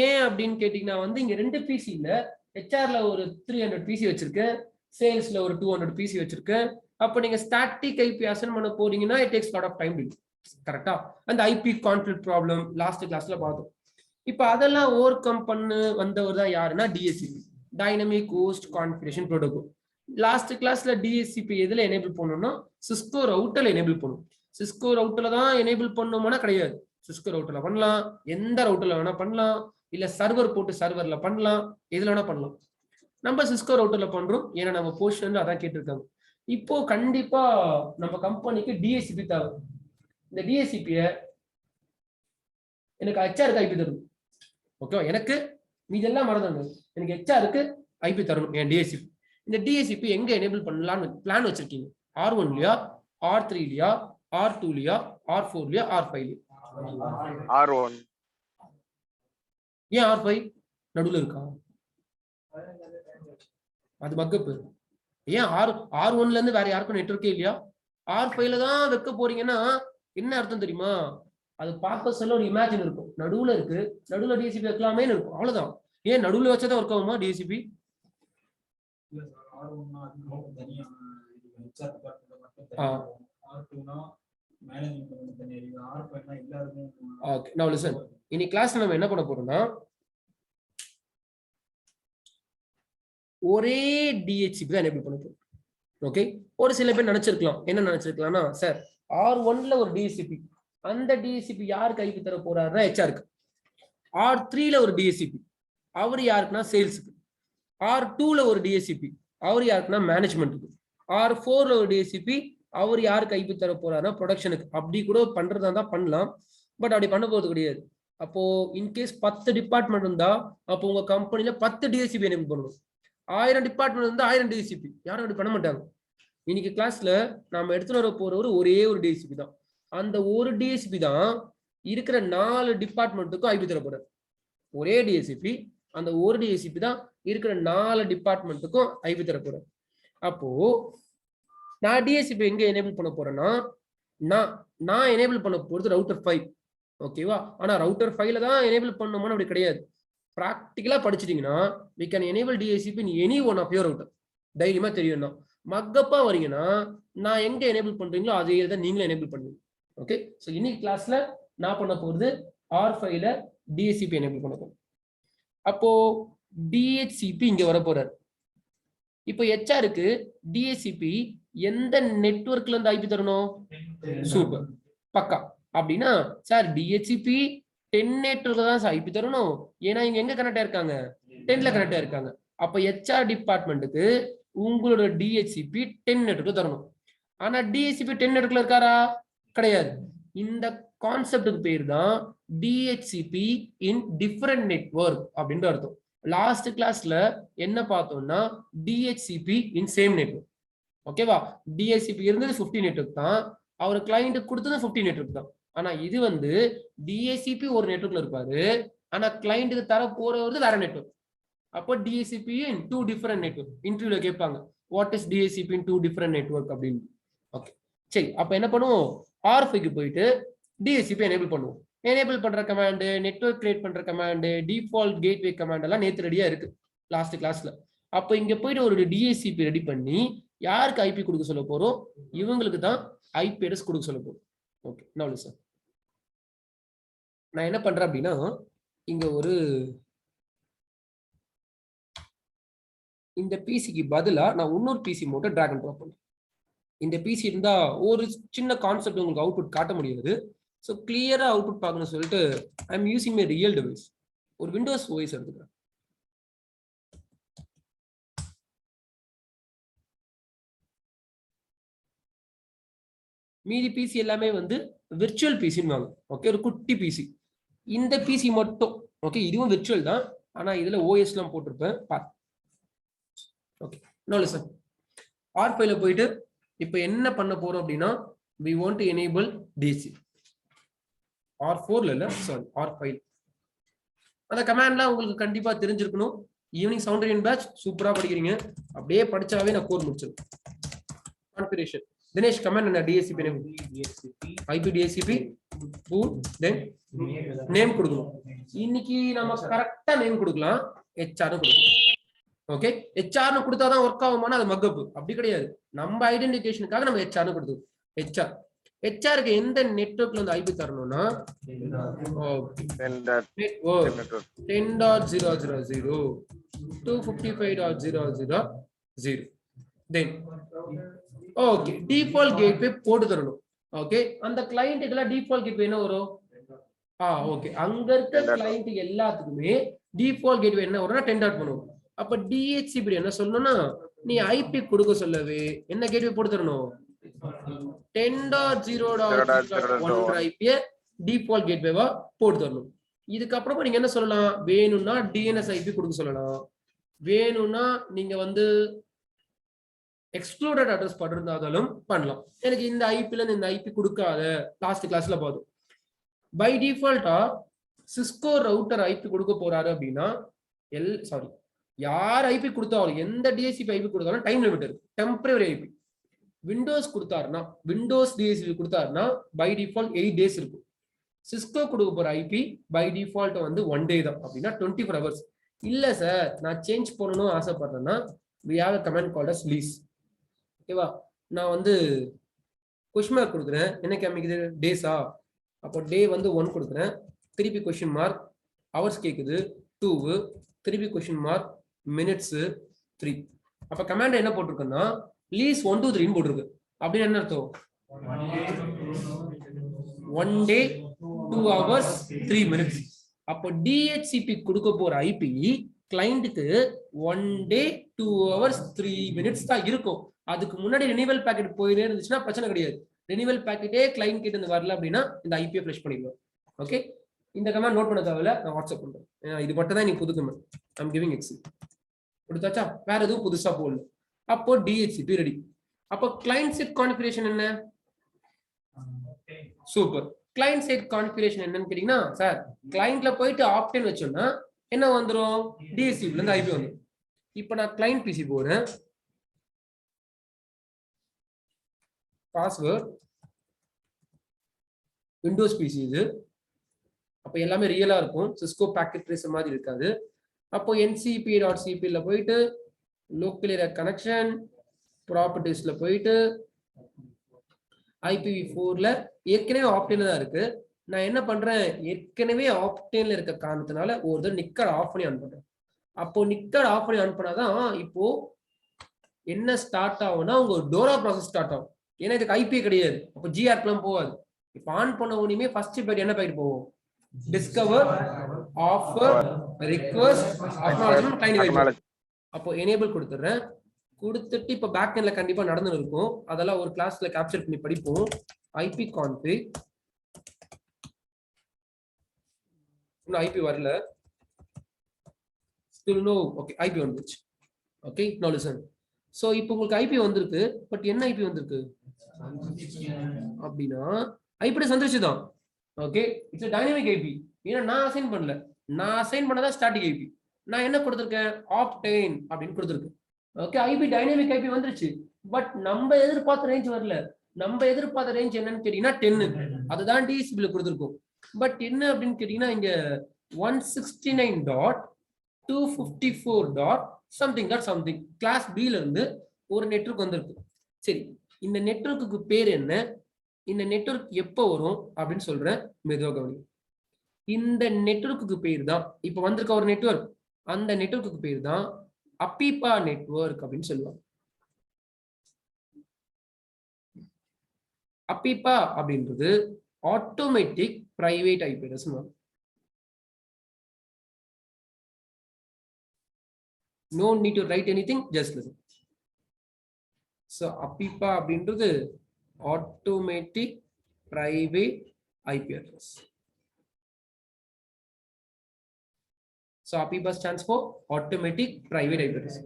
ஏன் அப்படின்னு கேட்டீங்கன்னா வந்து இங்க 2 பிசி இல்ல ஹெச்ஆர்ல ஒரு 300 பிசி வச்சிருக்கேன் சேல்ஸ்ல ஒரு 200 பிசி வச்சிருக்கேன் அப்ப நீங்க ஸ்டாட்டிக் ஐபி அசைன் பண்ண போறீங்கன்னா it takes lot of time கரெக்டா அந்த ஐபி கான்ஃபிளிக்ட் ப்ராப்ளம் லாஸ்ட் கிளாஸ்ல பார்த்தோம் இப்ப அதெல்லாம் ஓவர் கம் பண்ணு வந்தவர் தான் யாருன்னா DHCP dynamic host configuration protocol last கிளாஸ்ல டிஎஸ்சிபி எதுல எனேபிள் பண்ணணும்னா சிஸ்கோ ரவுட்டர்ல எனேபிள் பண்ணும் சிஸ்கோ ரவுட்டர்ல தான் எனேபிள் பண்ணணும்னா கிடையாது சிஸ்கோ ரவுட்டர்ல பண்ணலாம் எந்த ரவுட்டர்ல வேணா பண்ணலாம் இல்ல சர்வர் போட்டு சர்வர்ல பண்ணலாம் எதுல வேணா பண்ணலாம் நம்ம சிஸ்கோ ரவுட்டர்ல பண்றோம் ஏன்னா நம்ம போர்ஷன்ல அதான் கேட்டிருக்காங்க இப்போ கண்டிப்பா நம்ம கம்பெனிக்கு டிஎஸ்சிபி தேவை இந்த டிஎஸ்சிபிய எனக்கு ஹெச்ஆருக்கு ஐபி தரும் ஓகே எனக்கு இதெல்லாம் மறந்துங்க எனக்கு ஹெச்ஆருக்கு ஐபி தரணும் என் டிஎஸ்சிபி இந்த டிஎஸ்சிபி எங்க எனேபிள் பண்ணலாம்னு பிளான் வச்சிருக்கீங்க R1லயா R3லயா R2லயா R4லயா R5லயா R1. ஏன் R5 நடுவுல இருக்கா அது பக்கப் ஏன் R1ல இருந்து வேற யாருக்கும் நெட்வொர்க்கே இல்லையா R5ல தான் வைக்க போறீங்கன்னா என்ன அர்த்தம் தெரியுமா அது பார்க்க சொல்ல ஒரு இமேஜின் இருக்கும் நடுவுல இருக்கு நடுவுல டிஎஸ்சிபி வைக்கலாமே இருக்கும் அவ்வளவுதான் ஏன் நடுவுல வச்சதா ஒர்க் ஆகுமா டிஎஸ்சிபி ஓகே நவ லிசன் இனி கிளாஸ்ல நம்ம என்ன பண்ண போறோம்னா ஒரே டிஹெச்சிபி தான் எனேபிள் பண்ண போறோம் ஓகே ஒரு சில பேர் நினைச்சிருக்கலாம் என்ன நினைச்சிருக்கலாம்னா சார் R1ல ஒரு டிஹெச்சிபி அந்த டிஹெச்சிபி யாருக்கு ஐபி தர போறாருன்னா ஹெச்ஆருக்கு R3ல ஒரு டிஹெச்சிபி அவர் யாருக்குன்னா சேல்ஸுக்கு R2ல ஒரு டிஹெச்சிபி அவர் யாருக்குன்னா மேனேஜ்மெண்ட்டுக்கு R4ல ஒரு டிஹெச்சிபி அவர் யாருக்கு ஐபி தர போறாருன்னா ப்ரொடக்ஷனுக்கு அப்படி கூட பண்றதா தான் பண்ணலாம் பட் அப்படி பண்ண போறது கிடையாது அப்போ இன்கேஸ் 10 டிபார்ட்மெண்ட் இருந்தா அப்போ உங்க கம்பெனில 10 டிஹெச்சிபி எனேபிள் பண்ணணும் 1000 டிபார்ட்மெண்ட் இருந்தா 1000 டிஹெச்சிபி யாரும் அப்படி பண்ண மாட்டாங்க இன்னைக்கு கிளாஸ்ல நாம எடுத்துட்டு வர போறவர் ஒரே ஒரு டிஹெச்சிபி தான் அந்த ஒரு டிஹெச்சிபி தான் இருக்கிற 4 டிபார்ட்மெண்ட்டுக்கும் ஐபி தர போறாரு ஒரே டிஹெச்சிபி அந்த ஒரு டிஹெச்சிபி தான் இருக்கிற 4 டிபார்ட்மெண்ட்டுக்கும் ஐபி தர போறாரு அப்போ நான் டிஹெச்சிபி எங்க எனேபிள் பண்ண போறேன்னா நான் எனேபிள் பண்ண போறது ரவுட்டர் 5 ஓகேவா ஆனா ரவுட்டர் 5ல தான் எனேபிள் பண்ணணும்னு அப்படி கிடையாது ப்ராக்டிக்கலா படிச்சிட்டீங்கன்னா we can enable DHCP in any one of your router தைரியமா தெரியும்னா மக்கப்பா வரீங்கன்னா நான் எங்க எனேபிள் பண்றீங்களோ அதே தான் நீங்களும் எனேபிள் பண்ணுவீங்க ஓகே சோ இன்னைக்கு கிளாஸ்ல நான் பண்ண போறது R5ல DHCP எனேபிள் பண்ண போறேன் அப்போ DHCP இங்க வர போறாரு இப்போ HR-க்கு DHCP எந்த நெட்வொர்க்ல இருந்து ஐபி தரணும் சூப்பர் பக்கா அப்படின்னா சார் DHCP 10 நெட்வொர்க்ல தான் ஐபி தரணும் ஏன்னா இங்க எங்க கனெக்ட் ஆயிருக்காங்க 10ல கனெக்ட் ஆயிருக்காங்க அப்ப HR டிபார்ட்மெண்ட்டுக்கு உங்களோட DHCP 10 நெட்வொர்க்ல தரணும் ஆனா DHCP 10 நெட்வொர்க்ல இருக்காரா கிடையாது இந்த கான்செப்டுக்கு பேர் தான் DHCP in different network அப்படின்ற அர்த்தம் லாஸ்ட் கிளாஸ்ல என்ன பார்த்தோம்னா DHCP in same network ஓகேவா? டிஹெச்சிபி இருந்தது 50 நெட்வொர்க் தான், அவர் கிளையண்ட்டுக்கு கொடுத்தது 50 நெட்வொர்க் தான். ஆனா இது வந்து டிஹெச்சிபி ஒரு நெட்வொர்க்ல இருப்பாரு, ஆனா கிளையண்ட்டுக்கு தர போறது வேற நெட்வொர்க். அப்போ டிஹெச்சிபி இன் 2 டிஃபரெண்ட் நெட்வொர்க். இன்டர்வியூல கேட்பாங்க what is DHCP in 2 different network அப்படின்னு. ஓகே சரி, அப்ப என்ன பண்ணுவோம், R5க்கு போயிட்டு டிஹெச்சிபி எனேபிள் பண்ணுவோம். எனேபிள் பண்ற கமாண்ட், நெட்வொர்க் கிரியேட் பண்ற கமாண்ட், டிஃபால்ட் கேட்வே கமாண்ட் எல்லாம் நேத்து ரெடியா இருக்கு லாஸ்ட் கிளாஸ்ல. அப்ப இங்க போயிட்டு ஒரு டிஹெச்சிபி ரெடி பண்ணி யாருக்கு ஐபி கொடுக்க சொல்ல போறோம், இவங்களுக்கு தான் ஐபி அட்ரஸ் கொடுக்க சொல்ல போறோம். ஓகே நவ் சார், நான் என்ன பண்றேன் அப்படின்னா, இங்க ஒரு இந்த பிசிக்கு பதிலா நான் இன்னொரு பிசி மட்டும் டிராக் அண்ட் ட்ராப் பண்ணேன். இந்த பிசி இருந்தா ஒரு சின்ன கான்செப்ட் உங்களுக்கு அவுட்புட் காட்ட முடியாது. ஸோ கிளியரா அவுட்புட் பார்க்கணும்னு சொல்லிட்டு I am using my real device. ஒரு விண்டோஸ் ஓஎஸ் எடுத்துக்கிறேன். மீதி பிசி எல்லாமே வந்து விர்ச்சுவல் பிசின்னு வாங்க. ஓகே, ஒரு குட்டி பிசி. இந்த பிசி மட்டும் ஓகே, இதுவும் விர்ச்சுவல் தான், ஆனா இதுல ஓஎஸ் எல்லாம் போட்டிருப்பேன். ஓகே நோ சார், R5ல போயிட்டு இப்போ என்ன பண்ண போறோம் அப்படின்னா, we want to enable DC. R4ல இல்ல, சாரி R5. அந்த கமாண்ட்லாம் உங்களுக்கு கண்டிப்பா தெரிஞ்சிருக்கணும். ஈவினிங் சவுண்ட் இன் பேட்ச் சூப்பரா படிக்கிறீங்க, அப்படியே படிச்சாவே நான் கோர் முடிச்சிருக்கேன். கான்ஃபிகரேஷன் தினேஷ் கமாண்ட் என்ன, DHCP name IP DHCP boot then name கொடுக்கணும். இன்னைக்கு நம்ம கரெக்டா நேம் கொடுக்கலாம், HR கொடுக்கணும். ஓகே, HR கொடுத்தாதான் ஒர்க் ஆகுமானா அது மக்கப், அப்படி கிடையாது. நம்ம ஐடென்டிஃபிகேஷனுக்காக நம்ம HR கொடுத்தோம். HRக்கு எந்த நெட்வொர்க்ல வந்து ஐபி தரணும்னா 10.0.0.0 255.0.0.0 தென் ஓகே டிஃபால்ட் கேட்வே போட்டு தரணும். ஓகே, அந்த கிளையண்ட் இதெல்லாம் டிஃபால்ட் கேட்வே என்ன வரும்? ஓகே, அங்க இருக்க கிளையண்ட் எல்லாத்துக்குமே டிஃபால்ட் கேட்வே என்ன வரும்னா 10. பண்ணுவோம். அப்ப DHCP என்ன சொல்லணும்னா, நீ ஐபி கொடுக்க சொல்லவே என்ன கேட்வே போட்டு தரணும், 10.0.0.1 ஐபியை டிஃபால்ட் கேட்வேவா போட்டு தரணும். இதுக்கப்புறமா நீங்க என்ன சொல்லலாம், வேணும்னா DNS ஐபி கொடுக்க சொல்லலாம், வேணும்னா நீங்க வந்து எக்ஸ்க்ளூடட் அட்ரஸ் பண்ணிருந்தாலும் பண்ணலாம். எனக்கு இந்த ஐபில இந்த ஐபி கொடுக்காத, லாஸ்ட் கிளாஸ்ல பார்த்தோம். பை டிஃபால்ட்டா சிஸ்கோ ரவுட்டர் ஐபி கொடுக்க போறாரு அப்படின்னா, யார் ஐபி கொடுத்தாலும், எந்த DHCP ஐபி கொடுத்தாலும் டைம் லிமிட் இருக்கு, டெம்பரரி ஐபி. விண்டோஸ் கொடுத்தாருன்னா, விண்டோஸ் DHCP கொடுத்தாருன்னா பை டிஃபால்ட் 8 days இருக்கும். சிஸ்கோ கொடுக்க போற ஐபி பை டிஃபால்ட் வந்து 1 day தான், அப்படின்னா 24 hours. இல்ல சார் நான் சேஞ்ச் பண்ணணும் ஆசைப்படுறேன்னா we have a command called as lease. ஓகேவா, நான் வந்து கொஸ்டின் மார்க் கொடுக்குறேன், என்ன காமிக்குது டேஸா, அப்போ டே வந்து 1 கொடுக்குறேன், திருப்பி கொஸ்டின் மார்க், ஹவர்ஸ் கேக்குது 2, திருப்பி கொஸ்டின் மார்க், மினிட்ஸ் 3. அப்ப கமாண்ட் என்ன போட்டிருக்குன்னா லீஸ் 1 to 3 போட்டிருக்கு. அப்படின்னு என்ன அர்த்தம், 1 day 2 hours 3 minutes. அப்போ DHCP கொடுக்க போற ஐபி கிளையண்ட்டுக்கு 1 day 2 hours 3 minutes தான் இருக்கும். அதுக்கு முன்னாடி ரினிவல் பேக்கெட் போயிட்டே இருந்துச்சுன்னா பிரச்சனை கிடையாது. ரினிவல் பேக்கெட்டே கிளைண்ட் கிட்ட இருந்து வரல அப்படின்னா இந்த ஐபியை ஃப்ளஷ் பண்ணிடுவோம். ஓகே, இந்த கமாண்ட் நோட் பண்ண தேவையில்ல, நான் வாட்ஸ்அப் பண்றேன். இது மட்டும் தான் நீ புது கமாண்ட், ஐம் கிவிங் எக்ஸ் கொடுத்தாச்சா, வேற எதுவும் புதுசா போடல. அப்போ DHCP ரெடி. அப்போ கிளைண்ட் சைட் கான்ஃபிகரேஷன் என்ன, சூப்பர். கிளைண்ட் சைட் கான்ஃபிகரேஷன் என்னன்னு கேட்டீங்கன்னா, சார் கிளைண்ட்ல போயிட்டு ஆப்டென் வச்சோம்னா என்ன வந்துடும், DHCP இருந்து ஐபி வந்துடும். இப்போ நான் கிளைண்ட் பிசி போறேன், பாஸ்வேர்ட் விண்டோஸ் பிசி இது, அப்போ எல்லாமே ரியலா இருக்கும், சிஸ்கோ பேக்கெட் ட்ரேசர் மாதிரி இருக்காது. அப்போ ncp.cp போயிட்டு லோக்கல் ஏரியா கனெக்ஷன் ப்ராப்பர்ட்டிஸ்ல போயிட்டு IPv4ல ஏற்கனவே ஆப்டென்ல தான் இருக்கு. நான் என்ன பண்றேன், ஏற்கனவே ஆப்டென்ல இருக்க காரணத்தினால ஒரு தடவை நிக்கர் ஆஃப் பண்ணி ஆன் பண்றேன். அப்போ நிக்கர் ஆஃப் பண்ணி ஆன் பண்ணாதான் இப்போ என்ன ஸ்டார்ட் ஆகும்னா உங்க டோரா ப்ராசஸ் ஸ்டார்ட் ஆகும். ஏன்னா இதுக்கு ஐபி கிடையாது, அப்போ GRPலாம் போகாது. இப்போ ஆன் பண்ண உடனே ஃபர்ஸ்ட் பேட் என்ன பேட் போகும், discover offer request acknowledgement client. அப்போ எனேபிள் கொடுத்துறேன். கொடுத்துட்டு இப்போ பேக் எண்ட்ல கண்டிப்பா நடந்து இருக்கும், அதெல்லாம் ஒரு கிளாஸ்ல கேப்சர் பண்ணி படிப்போம். ஐபி கான்ஃபிக், இன்னும் ஐபி வரல, ஸ்டில் நோ. ஓகே, ஐபி வந்துச்சு. Okay, no listen. ஸோ இப்போ உங்களுக்கு ஐபி வந்திருக்கு, பட் என்ன ஐபி வந்திருக்கு அப்படின்னா ஐபி வந்துருச்சு தான். Okay, it's dynamic IP. ஏன்னா நான் அசைன் பண்ணல, நான் அசைன் பண்ணதான் ஸ்டாட்டிக் ஐபி. நான் என்ன கொடுத்துருக்கேன், ஆப்டெயின் அப்படின்னு கொடுத்துருக்கேன். ஓகே, ஐபி டைனமிக் ஐபி வந்துருச்சு, பட் நம்ம எதிர்பார்த்த ரேஞ்ச் வரல. நம்ம எதிர்பார்த்த ரேஞ்ச் என்னன்னு கேட்டீங்கன்னா 10, அதுதான் டிசிபில கொடுத்துருக்கோம். பட் என்ன அப்படின்னு கேட்டீங்கன்னா இங்க 169.254.something கிளாஸ் பில இருந்து ஒரு நெட்வொர்க் வந்திருக்கு. சரி, இந்த நெட்வொர்க்குக்கு பேர் என்ன, இந்த நெட்வொர்க் எப்போ வரும் அப்படின்னு சொல்றேன், மெதுவா கவனி. இந்த நெட்வொர்க்குக்கு பேர் தான் இப்ப வந்திருக்க ஒரு நெட்வொர்க், அந்த நெட்வொர்க்குக்கு பேர் தான் அப்பீப்பா நெட்வொர்க் அப்படின்னு சொல்லுவாங்க. அப்பீப்பா அப்படின்றது automatic private IP address. No need to write anything, just listen. So அப்பீப்பா அப்படின்றது automatic private IP address. So அப்பீப்பா stands for automatic private IP address.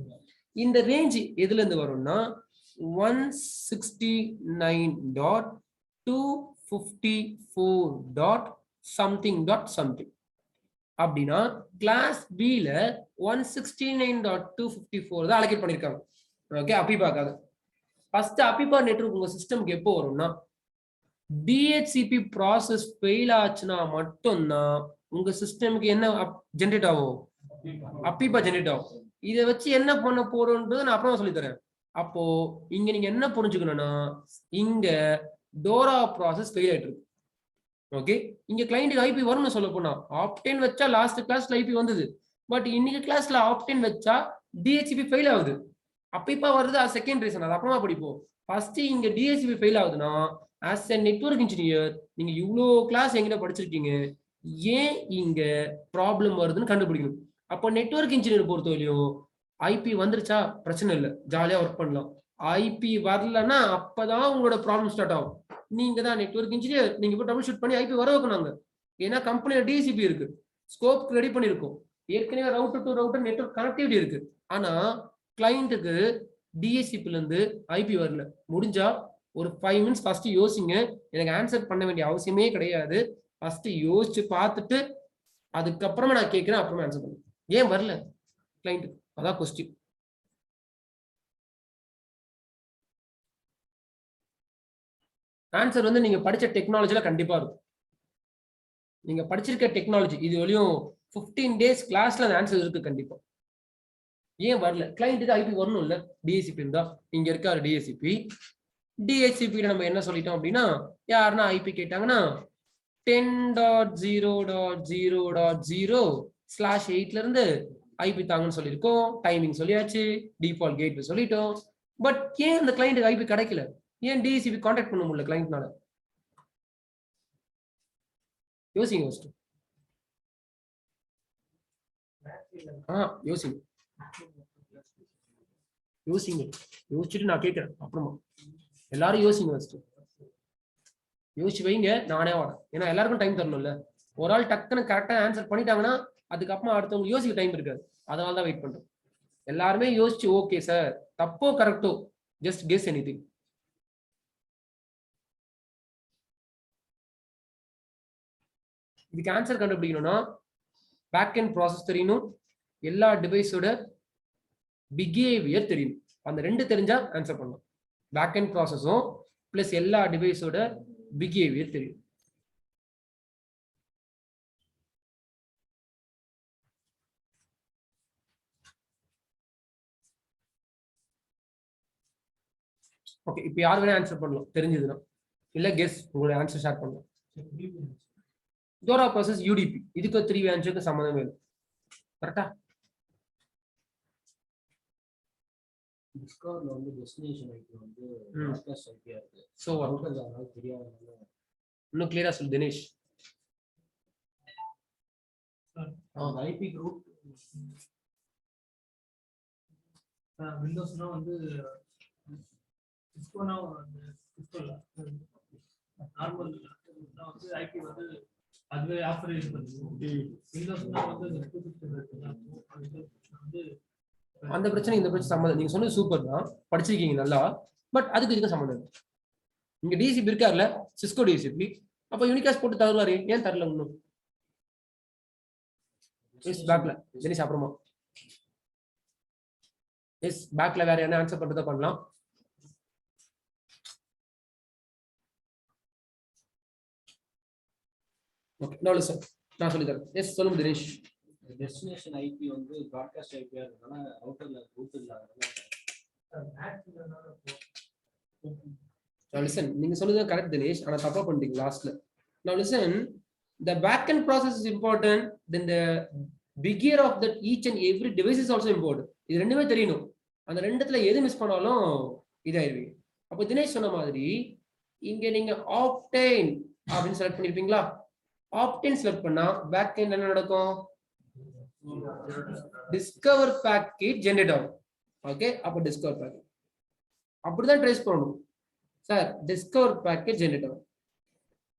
இந்த ரேஞ்ச் எதுல இருந்து வரும்னா 169.254.something அப்படின்னா கிளாஸ் பில 169.254 தான் அலோகேட் பண்ணிருக்காங்க. ஓகே, அப்பீப்பாக்காக. ஃபர்ஸ்ட் அப்பீப்பா நெட்வொர்க் உங்க சிஸ்டம்க்கு எப்போ வரும்னா டிஹெச்சிபி ப்ராசஸ் ஃபெயில் ஆச்சுன்னா மட்டும்தான் உங்க சிஸ்டம்க்கு என்ன ஜெனரேட் ஆகும், அப்பீப்பா ஜெனரேட் ஆகும். இதை வச்சு என்ன பண்ண போறோம்ன்றது நான் அப்புறமா சொல்லி தரேன். அப்போ இங்க நீங்க என்ன புரிஞ்சுக்கணும்னா இங்க டோரா ப்ராசஸ் ஃபெயில் ஆயிட்டு இருக்கு. ஓகே, இங்க கிளையன்ட் ஐபி வரும்னு சொல்ல போனா ஆப்டென் வச்சா லாஸ்ட் கிளாஸ்ல ஐபி வந்தது, பட் இன்னைக்கு கிளாஸ்ல ஆப்டென் வச்சா டிஹெச்சிபி ஃபெயில் ஆகுது. அப்பீப்பா வருது, அது செகண்ட் ரீசன், அது அப்புறமா படிப்போம். ஃபர்ஸ்ட் இங்க டிஹெச்சிபி ஃபெயில் ஆகுதுன்னா ஆஸ் எ நெட்வொர்க் இன்ஜினியர் நீங்க இவ்வளோ கிளாஸ் எங்கிட்ட படிச்சிருக்கீங்க, ஏன் இங்க ப்ராப்ளம் வருதுன்னு கண்டுபிடிக்கணும். அப்போ நெட்வொர்க் இன்ஜினியர் பொறுத்தவரையும் ஐபி வந்துருச்சா பிரச்சனை இல்லை, ஜாலியா ஒர்க் பண்ணலாம். ஐபி வரலன்னா அப்பதான் உங்களோட ப்ராப்ளம் ஸ்டார்ட் ஆகும். நீங்க தான் நெட்வொர்க் இன்ஜினியர், நீங்க இப்போ டபுள் ஷூட் பண்ணி ஐபி வர வைக்கணுங்க. ஏன்னா கம்பெனியில டிசிபி இருக்கு, ஸ்கோப் ரெடி பண்ணிருக்கோம், ஏற்கனவே router to router network connectivity இருக்கு. ஆனா கிளையண்ட்டுக்கு டிஎஸ்சிபில இருந்து ஐபி வரல. முடிஞ்சா ஒரு 5 minutes ஃபர்ஸ்ட் யோசிங்க. எனக்கு ஆன்சர் பண்ண வேண்டிய அவசியமே கிடையாது. ஃபர்ஸ்ட் யோசிச்சு பார்த்துட்டு அதுக்கப்புறமா நான் கேட்கிறேன், அப்புறமா ஆன்சர் பண்ணுங்க. ஏன் வரல கிளையண்ட், அதான் கொஸ்டின். ஆன்சர் வந்து நீங்க படிச்ச டெக்னாலஜில கண்டிப்பா இருக்கும். நீங்க படிச்சிருக்க டெக்னாலஜி இது வரையும் 15 days கிளாஸ்ல அந்த ஆன்சர் இருக்கு கண்டிப்பா. ஏன் வரல, கிளையண்ட்டுக்கு ஐபி வரணும் இல்ல, டிஎஸ்சிபி இருந்தா. இங்க இருக்காரு டிஎஸ்சிபி, டிஹெச்சிபியில நம்ம என்ன சொல்லிட்டோம் அப்படின்னா யாருன்னா ஐபி கேட்டாங்கன்னா 10.0.0.0/8ல இருந்து ஐபி தாங்கன்னு சொல்லியிருக்கோம். டைமிங் சொல்லியாச்சு, டிஃபால்ட் கேட் சொல்லிட்டோம். பட் ஏன் அந்த கிளையண்ட்டுக்கு ஐபி கிடைக்கல, ஏன் டிஹெச்சிபி கான்டாக்ட் பண்ண முடியல கிளையண்ட்னால? யோசிங்க ஃபர்ஸ்ட். யோசிங்க யோசிங்க யோசிச்சுட்டு நான் கேட்கிறேன் அப்புறமா. எல்லாரும் யோசிங்க ஃபர்ஸ்ட், யோசிச்சு வைங்க, நானே வரேன். ஏன்னா எல்லாருக்கும் டைம் தரணும்ல. ஒரு ஆள் டக்குன்னு கரெக்டா ஆன்சர் பண்ணிட்டாங்கன்னா அதுக்கப்புறமா அடுத்தவங்க யோசிக்க டைம் இருக்காது. அதனால தான் வெயிட் பண்றோம். எல்லாருமே யோசிச்சு ஓகே சார் தப்போ கரெக்டோ ஜஸ்ட் கெஸ் எனிதிங். இதுக்கு ஆன்சர் கண்டுபிடிக்கணும்னா பேக் எண்ட் ப்ராசஸ் தெரியணும், எல்லா டிவைஸோட பிஹேவியர் தெரியணும். அந்த ரெண்டு தெரிஞ்சா ஆன்சர் பண்ணலாம். பேக் எண்ட் ப்ராசஸும் பிளஸ் எல்லா டிவைஸோட பிஹேவியர் தெரியும். ஓகே, இப்போ யார் வேணா ஆன்சர் பண்ணலாம் தெரிஞ்சதுன்னா, இல்ல கெஸ் உங்களோட ஆன்சர் ஷேர் பண்ணலாம். டோரா ப்ராசஸ் யூடிபி, இதுக்கு 3 ஆன்சருக்கு சம்மந்தமே இல்லை. கரெக்டா? டிஸ்கவர்ல வந்து டெஸ்டினேஷன் ஐபி வந்து பிராட்காஸ்ட் ஐபியா இருக்கு. சோ ரவுட்டர்ல அதனால தெரியாதனால இன்னும் கிளியரா சொல்லு தினேஷ். அந்த ஐபி ரூட் விண்டோஸ்னா வந்து சிஸ்கோனா சிஸ்கோல நார்மல் வந்து ஐபி வந்து அதுவே ஆஃபர் யூஸ் பண்ணுவோம். விண்டோஸ்னா வந்து 256 இருக்குன்னா வந்து அந்த பிரச்சனை இந்த பிரச்சனை சம்மந்தம். நீங்க சொன்னது சூப்பர் தான், படிச்சிருக்கீங்க நல்லா. பட் அதுக்கு இதுக்கு சம்மந்தம். இங்க டிசிபி இருக்காருல்ல, சிஸ்கோ டிசிபி, அப்ப யூனிகாஸ்ட் போட்டு தருவாரு, ஏன் தரல இன்னும்? பேக்ல தினேஷ் அப்புறமா பேக்ல வேற என்ன ஆன்சர் பண்றதா பண்ணலாம். ஓகே, சார் நான் சொல்லி தரேன். எஸ் சொல்லுங்க தினேஷ். டெஸ்டினேஷன் ஐபி வந்து பிராட்காஸ்ட் ஐபியா இருக்கனால ரூட்டர்ல ரூட் இல்லாதனால Now listen, நீங்க சொல்றது கரெக்ட் தினேஷ், ஆனா தப்பா பண்ணிட்டீங்க லாஸ்ட்ல. Now listen, the backend process is important, then the behavior of that each and every device is also important. இது ரெண்டுமே தெரியணும். அந்த ரெண்டுத்துல எது மிஸ் பண்ணாலும் இதாயிருவீங்க. அப்போ தினேஷ் சொன்ன மாதிரி இங்க நீங்க ஆப்டைன் அப்படின்னு செலக்ட் பண்ணிருப்பீங்களா? ஆப்டைன் செலக்ட் பண்ணா பேக்எண்ட் என்ன நடக்கும்? டிஸ்கவர் பேக்கேஜ் ஜெனரேட் ஆகும். ஓகே, அப்போ டிஸ்கவர் பேக்கேஜ் அப்படிதான் ட்ரேஸ் பண்ணணும் சார். டிஸ்கவர் பேக்கேஜ் ஜெனரேட் ஆகும்.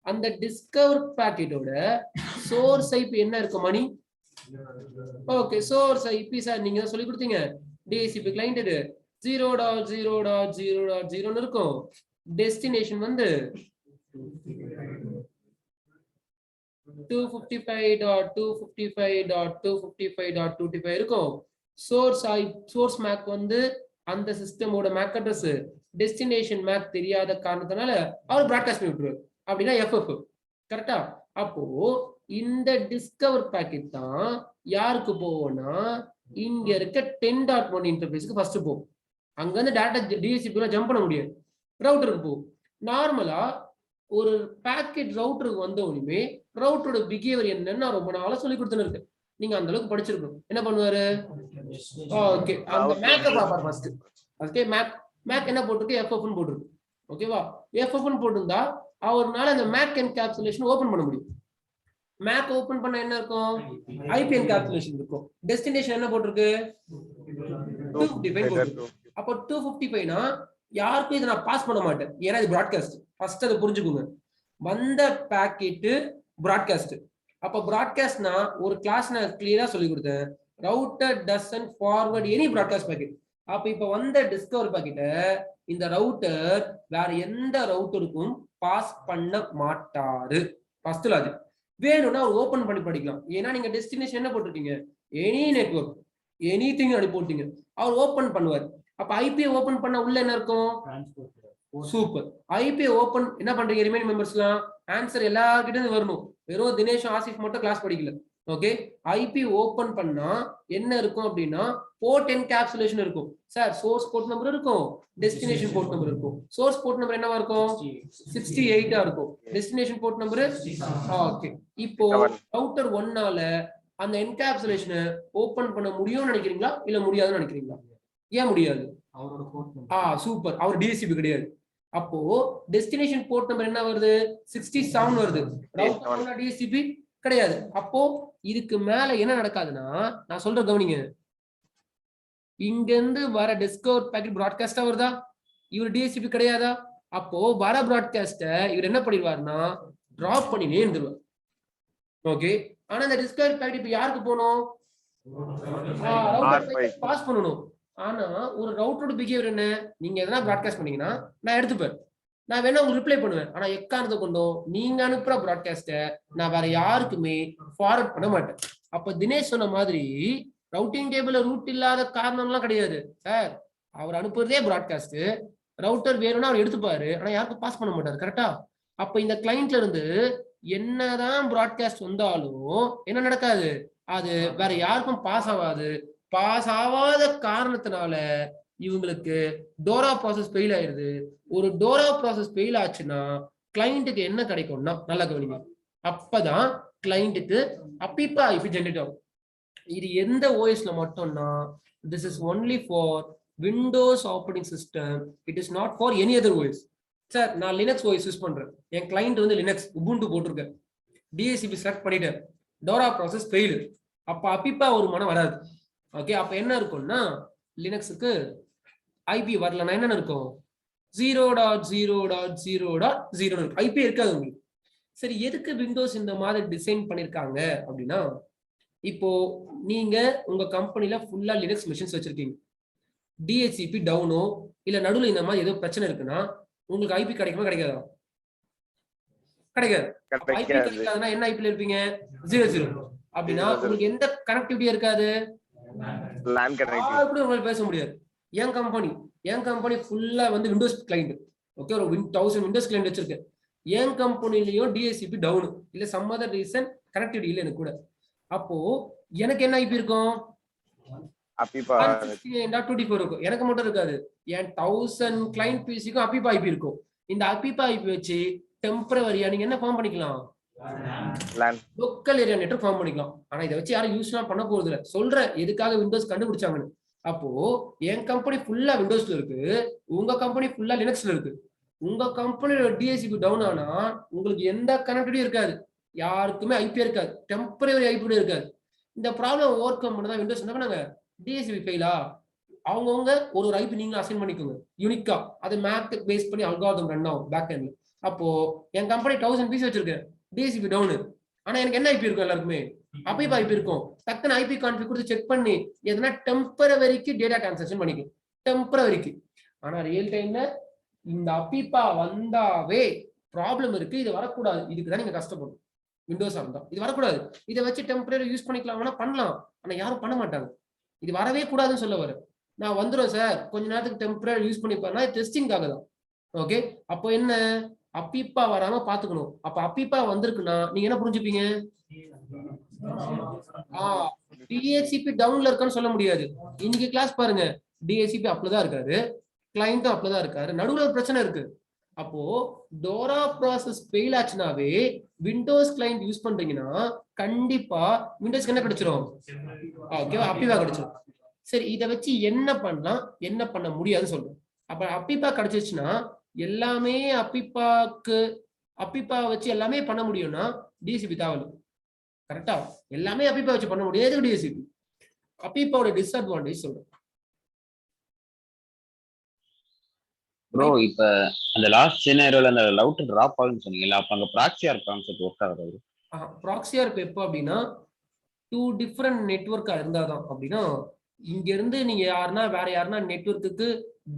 அந்த டிஸ்கவர் பேக்கெட்டோட சோர்ஸ் ஐபி என்ன இருக்கு மணி? ஓகே, சோர்ஸ் ஐபி சார் நீங்க சொல்லி கொடுத்தீங்க. டிஹெச்சிபி கிளையண்ட் 0.0.0.0 இருக்கும். டெஸ்டினேஷன் வந்து 255.255.255.255 இருக்கும். சோர்ஸ் மேக் வந்து அந்த சிஸ்டமோட மேக் அட்ரஸ், டெஸ்டினேஷன் மேக் தெரியாத காரணத்தினால அவர் பிராட்காஸ்ட் பண்ணி விட்டுருவாரு. அப்படின்னா எஃப்எஃப் கரெக்டா? அப்போ இந்த டிஸ்கவர் பேக்கெட் தான் யாருக்கு போவோம்னா இங்க இருக்க 10.1 இன்டர்ஃபேஸ்க்கு ஃபர்ஸ்ட் போகும். அங்க இருந்து டேட்டா டிஹெச்சிபி ஜம்ப் பண்ண முடியாது, ரவுட்டருக்கு போகும். நார்மலா ஒரு பேக்கெட் ரவுட்டருக்கு வந்த உடனே ரவுட்டரோட பிஹேவியர் என்னன்னு நான் ரொம்ப நாளா சொல்லி கொடுத்துன்னு இருக்கேன். நீங்க அந்த அளவுக்கு படிச்சிருக்கணும். என்ன பண்ணுவாரு? ஓகே, அந்த மேக்கை பாப்பார் ஃபர்ஸ்ட். ஓகே, மேக் என்ன போட்டிருக்கு? எஃப்எஃப்னு போட்டிருக்கு. ஓகேவா? எஃப்எஃப்னு போட்டிருந்தா அவர்னால அந்த மேக் என்கேப்சுலேஷன் ஓபன் பண்ண முடியும். மேக் ஓபன் பண்ண என்ன இருக்கும்? ஐபி என்கேப்சுலேஷன் இருக்கும். டெஸ்டினேஷன் என்ன போட்டிருக்கு? 255 போட்டிருக்கு. அப்போ 255னா யாருக்கும் இதை நான் பாஸ் பண்ண மாட்டேன், ஏன்னா இது பிராட்காஸ்ட். ஃபர்ஸ்ட் அதை புரிஞ்சுக்கோங்க. வந்த பேக்கெட் பிராட்காஸ்ட். அப்ப பிராட்காஸ்ட்னா ஒரு கிளாஸ் நான் கிளியரா சொல்லி கொடுத்தேன். Router doesn't forward any broadcast packet. அப்ப இப்ப வந்த டிஸ்கவர் பேக்கெட்டை இந்த ரவுட்டர் வேற எந்த ரவுட்டருக்கும் பாஸ் பண்ண மாட்டாரு. First logic. வேணும்னா அவர் ஓபன் பண்ணி படிக்கலாம். ஏன்னா நீங்க டெஸ்டினேஷன் என்ன போட்டிருக்கீங்க? எனி நெட்வொர்க், எனி திங் அப்படி போட்டீங்க. அவர் ஓபன் பண்ணுவார். அப்ப ஐபிஐ ஓபன் பண்ண உள்ள என்ன இருக்கும்? சூப்பர். ஐபிஐ ஓபன் என்ன பண்றீங்க? ரிமைனிங் மெம்பர்ஸ்லாம் ஆன்சர் எல்லார்கிட்ட வரணும். வெறும் தினேஷ் ஆசிஃப் மட்டும் கிளாஸ் படிக்கல. ஓகே, ஐபி ஓபன் பண்ணா என்ன இருக்கும் அப்படின்னா போர்ட் என்கேப்சுலேஷன் இருக்கும். சார் சோர்ஸ் போர்ட் நம்பர் இருக்கும், டெஸ்டினேஷன் போர்ட் நம்பர் இருக்கும். சோர்ஸ் போர்ட் நம்பர் என்னவா இருக்கும்? 68 இருக்கும். Destination port number okay. இப்போ ரவுட்டர் 1ஆல அந்த என்கேப்சுலேஷனை ஓபன் பண்ண முடியும்னு நினைக்கிறீங்களா இல்ல முடியாதுன்னு நினைக்கிறீங்களா? ஏன் முடியாது? அவரோட போர்ட் சூப்பர். அவர் டிஎஸ்சிபி கிடையாது. அப்போ டெஸ்டினேஷன் போர்ட் நம்பர் என்ன வருது? 67 வருது. ரவுட்டர் டிஎஸ்சிபி கிடையாது. அப்போ இதுக்கு மேல என்ன நடக்காதுன்னா, நான் சொல்ற கவனிங்க, இங்க இருந்து வர டிஸ்கவர் பேக்கெட் பிராட்காஸ்டா வருதா? இவர் டிஎஸ்சிபி கிடையாதா? அப்போ வர பிராட்காஸ்ட இவர் என்ன பண்ணிடுவாருன்னா டிராப் பண்ணினே இருந்துருவார். ஓகே, ஆனா இந்த டிஸ்கவர் பேக்கெட் இப்ப யாருக்கு போகணும்? பாஸ் பண்ணணும். ஆனா ஒரு ரவுட்டரோட பிஹேவியர் என்ன? நீங்க எதனா பிராட்காஸ்ட் பண்ணீங்கன்னா நான் எடுத்துப்பேன், நான் வேணா உங்களுக்கு ரிப்ளை பண்ணுவேன். ஆனா எக்காரணத்தை கொண்டும் நீங்க அனுப்புற பிராட்காஸ்ட நான் வேற யாருக்குமே ஃபார்வர்ட் பண்ண மாட்டேன். அப்ப தினேஷ் சொன்ன மாதிரி ரவுட்டிங் டேபிள்ல ரூட் இல்லாத காரணம்லாம் கிடையாது சார். அவர் அனுப்புறதே பிராட்காஸ்ட். ரவுட்டர் வேணும்னா அவர் எடுத்துப்பாரு, ஆனா யாருக்கும் பாஸ் பண்ண மாட்டாரு. கரெக்டா? அப்ப இந்த கிளைண்ட்ல இருந்து என்னதான் பிராட்காஸ்ட் வந்தாலும் என்ன நடக்காது? அது வேற யாருக்கும் பாஸ் ஆகாது. பாஸ் ஆகாத காரணத்தினால இவங்களுக்கு டோரா ப்ராசஸ் ஃபெயில் ஆயிருது. ஒரு டோரா ப்ராசஸ் ஃபெயில் ஆச்சுன்னா கிளைண்ட்டுக்கு என்ன கிடைக்கும்னா, நல்லா கவனிங்க, அப்பதான் கிளைண்ட்டுக்கு அப்பிப்பா ஐபி ஜெனரேட் ஆகும். இது எந்த ஓஎஸ்ல மட்டும்னா, this is only for Windows operating system. It is not for any other OS. Sir நான் லினக்ஸ் ஓஎஸ் யூஸ் பண்றேன், என் கிளைண்ட் வந்து லினக்ஸ் உபுண்டு போட்டிருக்கேன், டிஎஸ்சிபி செலக்ட் பண்ணிட்டேன், டோரா ப்ராசஸ் ஃபெயில். அப்ப அப்பிப்பா ஒரு மனம் வராது. ஓகே, அப்ப என்ன இருக்கும்னா லினக்ஸுக்கு ஐபி வரலன்னா என்ன இருக்கும்? 0.0.0.0 ஐபி இருக்காது உங்களுக்கு. சரி, எதுக்கு விண்டோஸ் இந்த மாதிரி டிசைன் பண்ணிருக்காங்க அப்படின்னா, இப்போ நீங்க உங்க கம்பெனில ஃபுல்லா லினக்ஸ் மிஷின்ஸ் வச்சிருக்கீங்க, டிஹெச்சிபி டவுனோ இல்ல நடுவில் இந்த மாதிரி ஏதோ பிரச்சனை இருக்குன்னா உங்களுக்கு ஐபி கிடைக்குமா கிடைக்காதா? கிடைக்காது. ஐபி கிடைக்காதுன்னா என்ன ஐபில இருப்பீங்க? 00. அப்படின்னா உங்களுக்கு எந்த கனெக்டிவிட்டி இருக்காது? உங்களால பேச முடியாது. என் கம்பெனி ஃபுல்லா வந்து விண்டோஸ் கிளைண்ட், ஓகே, ஒரு 1000 விண்டோஸ் கிளைண்ட் வச்சிருக்கேன். என் கம்பெனிலயும் டிஹெச்சிபி டவுன் இல்ல சம் அதர் ரீசன் கனெக்டிவிட்டி இல்லை எனக்கு கூட. அப்போ எனக்கு என்ன ஐபி இருக்கும்? 168.24 இருக்கும். எனக்கு மட்டும் இருக்காது, என் 1000 கிளைண்ட் பிசிக்கும் அப்பிபா ஐபி இருக்கும். இந்த அப்பிபா ஐபி வச்சு டெம்பரவரியா நீங்க என்ன ஃபார்ம் பண்ணிக்கலாம்? லோக்கல் ஏரியா நெட்வொர்க் ஃபார்ம் பண்ணிக்கலாம். ஆனா இதை வச்சு யாரும் யூஸ்லாம் பண்ண போறது இல்லை. சொல்றேன் எதுக்காக விண்டோஸ் கண்டுபிடிச்சாங்கன்னு. அப்போ என் கம்பெனி ஃபுல்லா விண்டோஸ்ல இருக்கு, உங்க கம்பெனி ஃபுல்லா லினக்ஸ்ல இருக்கு. உங்க கம்பெனியோட டிஹெச்சிபி டவுன் ஆனா உங்களுக்கு எந்த கனெக்டிவிட்டியும் இருக்காது, யாருக்குமே ஐபி இருக்காது, டெம்பரரி ஐபி இருக்காது. இந்த ப்ராப்ளம் ஓவர் கம் பண்ணதான் விண்டோஸ் என்ன பண்ணாங்க, டிஹெச்சிபி ஃபெயிலா அவங்கவுங்க ஒரு ஐபி நீங்களும் அசைன் பண்ணிக்கோங்க யூனிக்கா. அது மேக் பேஸ் பண்ணி அல்காரிதம் ரன் ஆகும் பேக் எண்ட்ல. அப்போ என் கம்பெனி 1000 பீஸ் வச்சிருக்கேன், டிஹெச்சிபி டவுன், ஆனா எனக்கு என்ன ஐபி இருக்கும்? எல்லாருக்குமே அப்பிபா ஐபி இருக்கும். டக்குன்னு ஐபி கான்ஃபிக் கொடுத்து செக் பண்ணி எதனா டெம்பரவரிக்கு டேட்டா டிரான்சாக்ஷன் பண்ணிக்கும், டெம்பரவரிக்கு. ஆனா ரியல் டைம்ல இந்த அப்பிபா வந்தாவே ப்ராப்ளம் இருக்கு, இது வரக்கூடாது. இதுக்கு தான் நீங்க கஷ்டப்படும். விண்டோஸா இருந்தா இது வரக்கூடாது. இதை வச்சு டெம்பரரி யூஸ் பண்ணிக்கலாம்னா பண்ணலாம், ஆனா யாரும் பண்ண மாட்டாங்க. இது வரவே கூடாதுன்னு சொல்ல வர. நான் வந்துடும் சார் கொஞ்ச நேரத்துக்கு டெம்பரரி யூஸ் பண்ணிப்பேன்னா டெஸ்டிங்காக தான். ஓகே, அப்போ என்ன அப்பிபா வராம பாத்துக்கணும். அப்ப அப்பிபா வந்திருக்குன்னா நீங்க என்ன புரிஞ்சுப்பீங்க? டிஹெச்சிபி டவுன்ல இருக்கான்னு சொல்ல முடியாது. இன்னைக்கு கிளாஸ் பாருங்க, டிஹெச்சிபி அப்லதான் இருக்காரு, கிளைண்ட்டும் அப்லதான் இருக்காரு, நடுவுல ஒரு பிரச்சனை இருக்கு. அப்போ டோரா ப்ராசஸ் ஃபெயில் ஆச்சுனாவே விண்டோஸ் கிளைண்ட் யூஸ் பண்றீங்கன்னா கண்டிப்பா விண்டோஸ்க்கு என்ன கிடைச்சிரும்? ஓகேவா, அப்பிபா கிடைச்சிரும். சரி, இதை வச்சு என்ன பண்ணலாம் என்ன பண்ண முடியாதுன்னு சொல்றேன். அப்ப அப்பிபா கிடைச்சிருச்சுன்னா எல்லாமே அப்பிபா வச்சு எல்லாமே பண்ண முடியும்னா டிஹெச்சிபி தேவை. கரெக்டா, எல்லாமே அப்பிபா வச்சு பண்ண முடியாது. டிஹெச்சிபி அப்பிபாவோட டிஸ்அட்வான்டேஜ் சொல்றேன். ப்ரோ இப்ப அந்த லாஸ்ட் சினாரியோல அந்த ரவுட்டர் டிராப் ஆகும்னு சொன்னீங்கல்ல, அப்ப அங்க ப்ராக்ஸிஆர் கான்செப்ட் ஒர்க் ஆகுது. ப்ராக்ஸிஆர் எப்போ அப்படின்னா 2 டிஃபரெண்ட் நெட்வொர்க்கா இருந்தாதான். அப்படின்னா இங்க இருந்து நீங்க வேற யாருன்னா நெட்வொர்க்குக்கு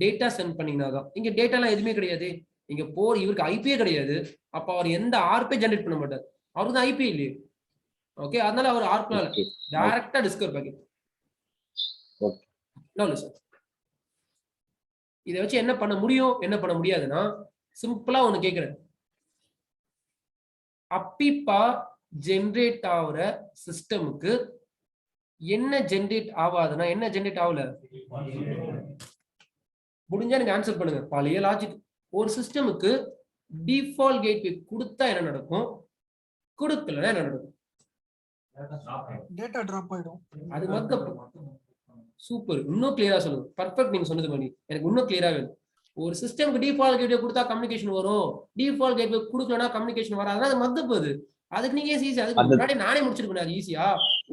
டேட்டா சென்ட் பண்ணீங்கன்னா தான். இங்க டேட்டா எல்லாம் எதுவுமே கிடையாது, இங்க இவருக்கு ஐபியே கிடையாது. அப்ப அவர் எந்த ஆர்பே ஜெனரேட் பண்ண மாட்டார், அவருக்கு தான் ஐபி இல்லையே. ஓகே, அதனால அவர் ஆர்ப்னால டைரக்டா டிஸ்கவர் பாக்கெட். சார் இதை வச்சு என்ன பண்ண முடியும் என்ன பண்ண முடியாதுன்னா சிம்பிளா ஒண்ணு கேக்குறேன். அப்பிபா ஜெனரேட் ஆகுற சிஸ்டமுக்கு என்ன ஜெனரேட் ஆகாதுன்னா என்ன ஜெனரேட் ஆகல? முடிஞ்சா நீங்க ஆன்சர் பண்ணுங்க. பழைய லாஜிக். ஒரு சிஸ்டமுக்கு டிஃபால்ட் கேட்வே கொடுத்தா என்ன நடக்கும், கொடுக்கலன்னா என்ன நடக்கும்? டேட்டா டிராப் ஆயிடும். அது மட்டும் சூப்பர், இன்னும் கிளியரா சொல்லுங்க. பர்ஃபெக்ட், நீங்க சொன்னது பண்ணி எனக்கு இன்னும் கிளியரா வேணும். ஒரு சிஸ்டம்க்கு டிஃபால்ட் கேட்வே கொடுத்தா கம்யூனிகேஷன் வரும், டிஃபால்ட் கேட்வே கொடுக்கலனா கம்யூனிகேஷன் வராதுன்னா அது மத்த போகுது. அதுக்கு நீங்க ஈஸி, அதுக்கு முன்னாடி நானே முடிச்சிருக்கேன். அது ஈஸியா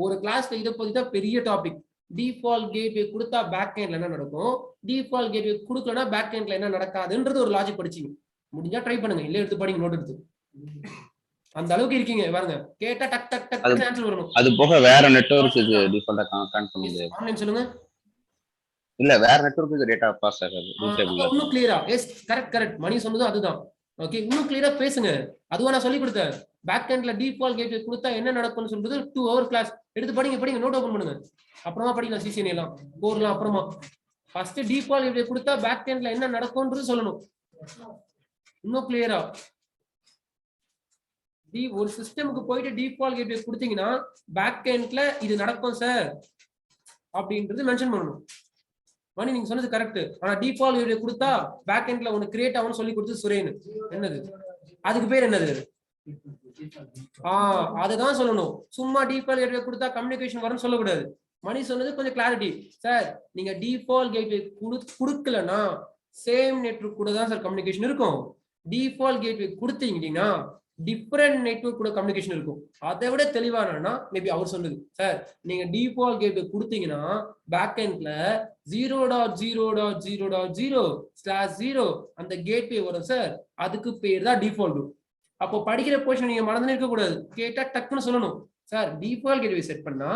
ஒரு கிளாஸ்ல இதை பத்தி தான் பெரிய டாபிக். டிஃபால்ட் கேட்வே கொடுத்தா பேக் எண்ட்ல என்ன நடக்கும், டிஃபால்ட் கேட்வே கொடுக்கலனா பேக் எண்ட்ல என்ன நடக்காதுன்றது ஒரு லாஜிக் படிச்சீங்க. முடிஞ்சா ட்ரை பண்ணுங்க, இல்ல எடுத்து படிங்க, நோட் எடுத்து. அந்த அளவுக்கு இருக்கீங்க பாருங்க, கேட்டா டக் டக் டக் ஆன்சர் வரணும். அது போக வேற நெட்வொர்க்குக்கு டிஃபால்ட்டா கனெக்ட் பண்ண முடியாது. ஆன்லைன் சொல்லுங்க. இல்ல வேற நெட்வொர்க்குக்கு டேட்டா பாஸ் ஆகாது. இன்னும் கிளியரா? S, correct. மணி சொன்னது அதுதான். ஓகே, இன்னும் கிளியரா பேசுங்க. அதுவா நான் சொல்லி கொடுத்தேன். பேக் எண்ட்ல டிஃபால்ட் கேட்வே கொடுத்தா என்ன நடக்கும்னு சொல்றது 2 hour கிளாஸ் எடுத்து படிங்க, நோட் ஓபன் பண்ணுங்க. அப்புறமா படிக்கலாம் சிசிஎன் எல்லாம் கோர்லாம். அப்புறமா ஃபர்ஸ்ட் டிஃபால்ட் கேட்வே கொடுத்தா பேக் எண்ட்ல என்ன நடக்கும்ன்றது சொல்லணும். இன்னும் கிளியரா ஒரு சிஸ்டமுக்கு போயிட்டு டிஃபால்ட் கேட்வே கொடுத்தீங்கன்னா பேக் எண்ட்ல இது நடக்கும் சார் அப்படின்றது மென்ஷன் பண்ணணும். மணி நீங்க சொன்னது கரெக்ட். ஆனா டிஃபால்ட் கேட்வே கொடுத்தா பேக் எண்ட்ல ஒன்னு கிரியேட் ஆகும்னு சொல்லி கொடுத்து சுரேன் என்னது, அதுக்கு பேர் என்னது? அதுதான் சொல்லணும். சும்மா டிஃபால்ட் கேட்வே கொடுத்தா கம்யூனிகேஷன் வரும்னு சொல்லக்கூடாது. மணி சொன்னது கொஞ்சம் கிளாரிட்டி. சார் நீங்க டிஃபால்ட் கேட்வே கொடுக்கலன்னா சேம் நெட்வொர்க் கூட தான் சார் கம்யூனிகேஷன் இருக்கும். டிஃபால்ட் கேட்வே கொடுத்தீங்கன்னா டிஃபரெண்ட் நெட்வொர்க் கூட கம்யூனிகேஷன் இருக்கும். அதை விட தெளிவானா மேபி அவர் சொன்னது, சார் நீங்க டிஃபால்ட் கேட்வே கொடுத்தீங்கன்னா பேக் எண்ட்ல 0.0.0.0/0 அந்த கேட்வே வரும் சார், அதுக்கு பேர் தான் டிஃபால்ட். அப்போ படிக்கிற போர்ஷன் நீங்க மறந்து இருக்க கூடாது. கேட்டா டக்குன்னு சொல்லணும். சார் டிஃபால்ட் கேட்வே செட் பண்ணா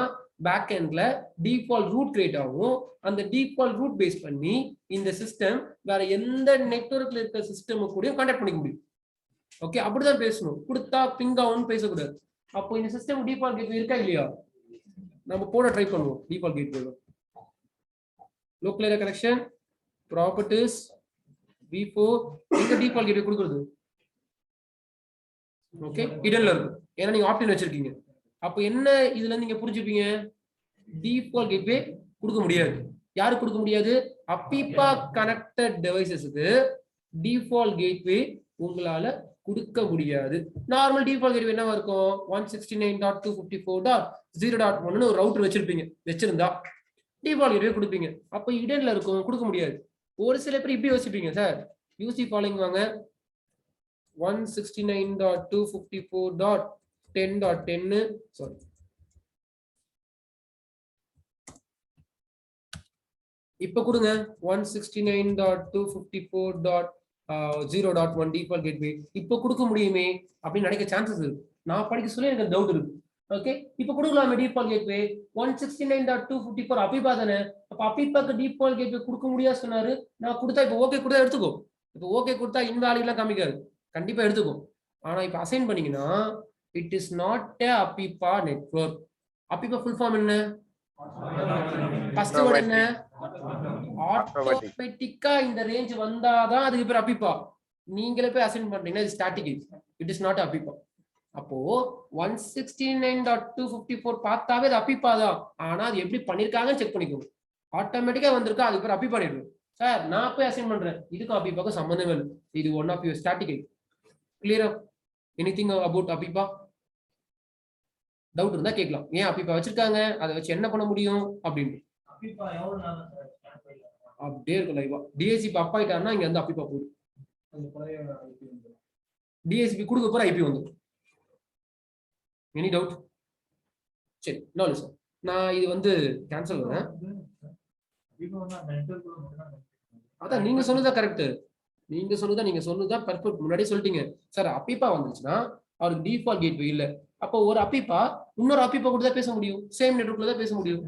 பேக் எண்ட்ல டிஃபால்ட் ரூட் கிரியேட் ஆகும். அந்த டிஃபால்ட் ரூட் பேஸ் பண்ணி இந்த சிஸ்டம் வேற எந்த நெட்வொர்க்ல இருக்க சிஸ்டம் கூட கான்டாக்ட் பண்ணிக்க முடியும். ஓகே, அப்படிதான் பேசணும். கொடுத்தா பிங் ஆகும்னு பேசக்கூடாது. அப்போ இந்த சிஸ்டம் டிஃபால்ட் கேட்வே இருக்கா இல்லையா? நம்ம போட ட்ரை பண்ணுவோம். Default gateway local area connection properties v4 எங்க டிஃபால்ட் கேட்வே கொடுக்கிறது? ஓகே, ஹிடன்ல இருக்கும். ஏன்னா நீங்க ஆப்ஷன் வச்சிருக்கீங்க. அப்ப என்ன இதுல நீங்க புரிஞ்சுப்பீங்க? டிஃபால்ட் கேட்வே கொடுக்க முடியாது. யாரு கொடுக்க முடியாது? அப்பிபா கனெக்டட் டிவைசஸ்க்கு டிஃபால்ட் கேட்வே உங்களால கொடுக்க முடியாது. நார்மல் டிஃபால்ட் கேட்வே என்னவா இருக்கும்? 169.254.0.1 ஒரு ரவுட்டர் வச்சிருந்தா டிஃபால்ட் கேட்வே கொடுப்பீங்க. அப்ப ஹிடன்ல இருக்கும், கொடுக்க முடியாது. ஒரு சில பேர் இப்படி யோசிப்பீங்க, சார் யூசி ஃபாலோயிங் வாங்க 169.254.10.10 சாரி இப்ப கொடுங்க 169.254.0.1 டிஃபால்ட் கேட்வே இப்ப கொடுக்க முடியுமே அப்படின்னு நினைக்க சான்சஸ் இருக்கு. நான் படிக்க சொல்லி எனக்கு டவுட் இருக்கு. ஓகே, இப்ப கொடுக்கலாமே டிஃபால்ட் கேட்வே 169.254 அபிபா தானே. அப்ப அபிபாக்கு டிஃபால்ட் கேட்வே கொடுக்க முடியாது சொன்னாரு. நான் கொடுத்தா இப்ப ஓகே கொடுத்தா எடுத்துக்கோ. இப்ப ஓகே கொடுத்தா இன்வாலிட்லாம் காமிக்காது, கண்டிப்பா எடுத்துக்கும். ஆனா இப்ப அசைன் பண்ணீங்கன்னா it is not a APIPA network. APIPA full form என்ன? ஃபர்ஸ்ட் வேர்ட் என்ன? ஆட்டோமேட்டிக்கா இந்த ரேஞ்ச் வந்தாதான் அதுக்கு பேர் அபிபா. நீங்களே போய் அசைன் பண்றீங்கன்னா இது static, it is not Habiba. அப்போ 169.254 பார்த்தாவே அது அபிபா தான். ஆனா அது எப்படி பண்ணிருக்காங்கன்னு செக் பண்ணிக்கோங்க. ஆட்டோமேட்டிக்கா வந்திருக்கா, அதுக்கு பேர் அபிபா நெட்வொர்க். சார் நான் போய் அசைன் பண்றேன், இதுக்கும் அபிபாக்கும் சம்பந்தமே இல்லை. இது ஒன் ஆஃப் யுவர் ஸ்டாட்டிக். கிளியரா? Anything about APIPA? டவுட் இருந்தா கேட்கலாம். ஏன் அபிபா வச்சிருக்காங்க, அதை வச்சு என்ன பண்ண முடியும் அப்படின்னு. அப்படியே இருக்கும் லைவா. டிஎஸ்சிபி அப் ஆயிட்டாருன்னா இங்க வந்து அபிபா போயிடும். டிஎஸ்சிபி கொடுக்க போற ஐபி வந்து. Any doubt? சரி, நோ சார், நான் இது வந்து கேன்சல் பண்ணேன். அதான் நீங்க சொன்னதா கரெக்ட். நீங்க சொன்னதா பர்ஃபெக்ட். முன்னாடியே சொல்லிட்டீங்க சார். அபிபா வந்துச்சுன்னா அவருக்கு டிஃபால்ட் கேட்வே இல்ல. அப்போ ஒரு அபிபா இன்னொரு அபிபா கூட தான் பேச முடியும். சேம் நெட்வொர்க்ல தான் பேச முடியும்,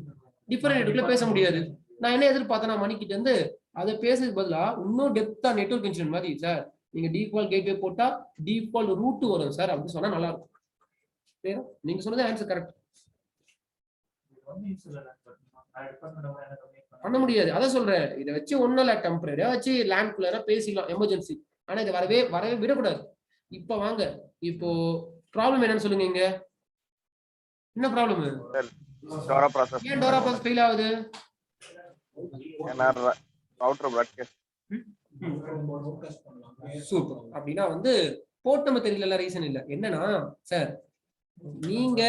டிஃபரெண்ட் நெட்வொர்க்ல பேச முடியாது. நான் என்ன எதிர்பார்த்தேன்னா மணிக்கிட்ட இருந்து அதை பேசுறதுக்கு பதிலா இன்னும் டெப்தா நெட்வொர்க் இன்ஜினியர் மாதிரி சார் நீங்க டிஃபால்ட் கேட்வே போட்டா டிஃபால்ட் ரூட் வரும் சார் அப்படின்னு சொன்னா நல்லா இருக்கும். நீங்க சொன்னது ஆன்சர் கரெக்ட். பண்ண முடியாது, அதான் சொல்றேன். இதை வச்சு ஒன்னும் இல்ல, டெம்பரரியா வச்சு லேண்ட்குள்ள பேசிக்கலாம் எமர்ஜென்சி. ஆனா இதை வரவே விடக்கூடாது. இப்ப வாங்க, இப்போ ப்ராப்ளம் என்னன்னு சொல்லுங்க. இங்க என்ன ப்ராப்ளம்? Dora process. ஏன் டோரா ப்ராசஸ் ஃபெயில் ஆகுது? ஏன்னா ரவுட்டர் பிராட்காஸ்ட். சூப்பர். அப்படின்னா வந்து போர்ட் நம்பர் தெரியல, ரீசன் இல்ல. என்னன்னா சார் நீங்க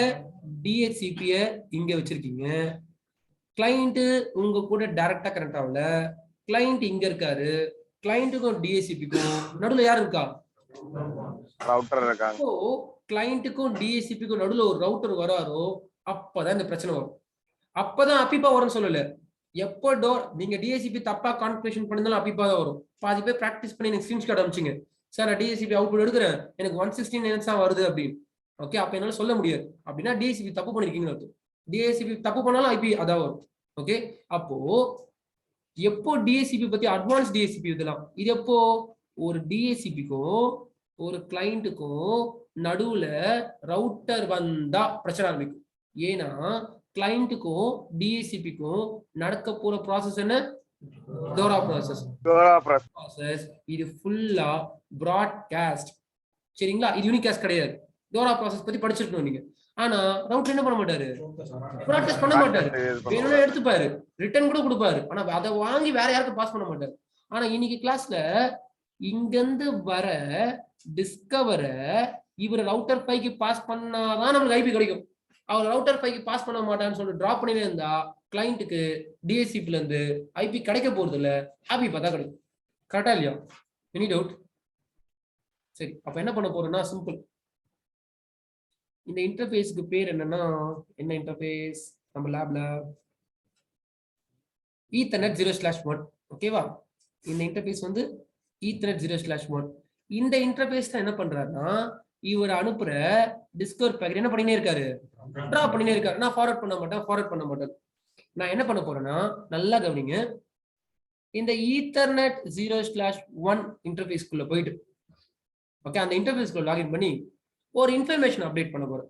டிஹெச்சிபிய இங்க வச்சிருக்கீங்க, கிளைண்ட் உங்க கூட டைரக்டா கனெக்ட் ஆகல, கிளைண்ட் இங்க இருக்காரு, கிளைண்ட்டுக்கும் டிஹெச்சிபிக்கும் நடுவுல யார் இருக்கா? ரவுட்டர் இருக்காங்க. இப்போ கிளைண்ட்டுக்கும் டிஹெச்சிபிக்கும் நடுவுல ஒரு ரவுட்டர் வராரோ அப்பதான் இந்த பிரச்சனை வரும். அப்பதான் அபிபா வரும்னு சொல்லல. எப்போ நீங்க டிஹெச்சிபி தப்பா கான்ஃபிகரேஷன் பண்ணிருந்தாலும் அபிபா தான் வரும். பாதி பேர் பிராக்டிஸ் பண்ணி எனக்கு ஸ்கிரீன்ஷாட் அனுப்பிச்சிங்க, சார் நான் டிஹெச்சிபி அவுட்புட் எடுக்கிறேன் எனக்கு 169 தான் வருது அப்படின்னு. ஓகே, அப்ப என்னால சொல்ல முடியாது. அப்படின்னா டிஹெச்சிபி தப்பு பண்ணிருக்கீங்கன்னு அர்த்தம். டிஹெச்சிபி தப்பு பண்ணாலும் ஐபி அதான் வரும். ஓகே, அப்போ எப்போ டிஹெச்சிபி பத்தி அட்வான்ஸ் டிஹெச்சிபி இதெல்லாம் இது எப்போ ஒரு டிஹெச்சிபிக்கும் ஒரு கிளைண்ட்டுக்கும் நடுவுல ரவுட்டர் வந்தா பிரச்சனை ஆரம்பிக்கும். ஏன்னா கிளைண்ட்டுக்கும் டிஹெச்சிபிக்கும் நடக்க போற ப்ராசஸ் என்ன? Dora process. இது ஃபுல்லா பிராட்காஸ்ட். சரிங்களா? இது யூனிகாஸ்ட் கிடையாது. டோரா ப்ராசஸ் பத்தி படிச்சிருக்கணும் நீங்க. ஆனா ரவுட்டர் என்ன பண்ண மாட்டாரு, பிராட்காஸ்ட் பண்ண மாட்டாரு. வேணும்னா எடுத்துப்பாரு, ரிட்டர்ன் கூட கொடுப்பாரு. ஆனா அதை வாங்கி வேற யாருக்கும் பாஸ் பண்ண மாட்டாரு. ஆனா இன்னைக்கு கிளாஸ்ல இங்கிருந்து வர டிஸ்கவரை இவர் ரவுட்டர் 5க்கு பாஸ் பண்ணாதான் நமக்கு ஐபி கிடைக்கும். அவர் ரவுட்டர் 5க்கு பாஸ் பண்ண மாட்டான்னு சொல்லி டிராப் பண்ணினே இருந்தா கிளைண்ட்டுக்கு டிஹெச்சிபில இருந்து ஐபி கிடைக்க போறது இல்ல, ஐபி பார்த்தா கிடைக்கும். கரெக்டா இல்லையா? Any doubt? சரி, அப்ப என்ன பண்ண போறோம்னா சிம்பிள். இந்த இன்டர்ஃபேஸ்க்கு பேர் என்னன்னா, என்ன இன்டர்ஃபேஸ் நம்ம லேப்ல ஈத்தர்நெட் 0/1. ஓகேவா? இந்த இன்டர்ஃபேஸ் வந்து ஈத்தர்நெட் 0/1. இந்த இன்டர்ஃபேஸ் என்ன பண்றாருன்னா இவர் அனுப்புற டிஸ்கவர் பேக்கெட் என்ன பண்ணினே இருக்காரு, டிராப் பண்ணினே இருக்காரு. நான் ஃபார்வர்ட் பண்ண மாட்டேன். நான் என்ன பண்ண போறேன்னா, நல்லா கவனிங்க, இந்த ஈத்தர்நெட் 0/1 இன்டர்ஃபேஸ்க்குள்ள போயிட்டு, ஓகே, அந்த இன்டர்ஃபேஸ்க்குள்ள லாகின் பண்ணி ஒரு இன்ஃபர்மேஷன் அப்டேட் பண்ண போறேன்.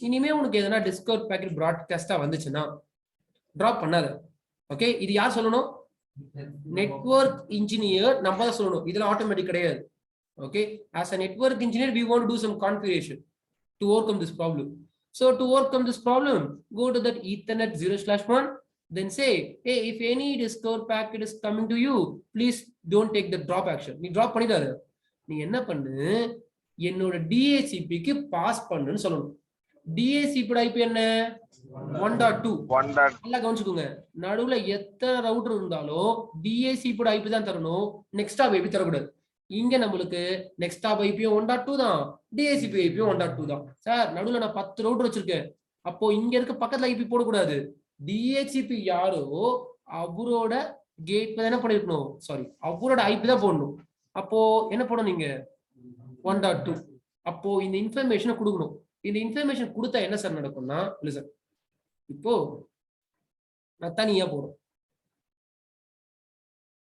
இனிமே உனக்கு எதனா டிஸ்கவர் பேக்கெட் ப்ராட்காஸ்டா வந்துச்சுன்னா டிராப் பண்ணாத. ஓகே, இது யார் சொல்லணும்? நெட்வொர்க் இன்ஜினியர் நம்ம தான் சொல்லணும். இதெல்லாம் ஆட்டோமேட்டிக் கிடையாது. Okay, as a network engineer we want to do some configuration to overcome this problem. So to overcome this problem, go to that Ethernet 0/1, then say, hey, if any discover packet is coming to you, please don't take the drop action. நீ drop பண்ணிடாத. நீ என்ன பண்ணு, என்னோட DHCP க்கு pass பண்ணுன்னு சொல்லணும். DHCP IP என்ன? 1.2. நல்லா கவனிச்சுக்கோங்க, நடுவுல எத்தனை ரவுட்டர் இருந்தாலும் DHCP IP தான் தரணும், நெக்ஸ்ட் ஸ்டாப் IP தரக்கூடாது. இங்க நம்மளுக்கு நெக்ஸ்ட் ஸ்டாப் ஐபியும் 1.2 தான், DHCP ஐபியும் 1.2 தான். சார் நடுவுல நான் 10 ரவுட்டர் வச்சிருக்கேன், அப்போ இங்க இருக்க பக்கத்துல ஐபி போடக்கூடாது. DHCP யாரோ அவரோட கேட் என்ன பண்ணிருக்கணும், சாரி அவரோட ஐபி தான் போடணும். அப்போ என்ன போடணும் நீங்க 1.2. அப்போ இந்த இன்ஃபர்மேஷனை கொடுக்கணும். இந்த இன்ஃபர்மேஷன் கொடுத்தா என்ன சார் நடக்கும்னா, இல்ல சார் இப்போ நான் தனியா போறோம்.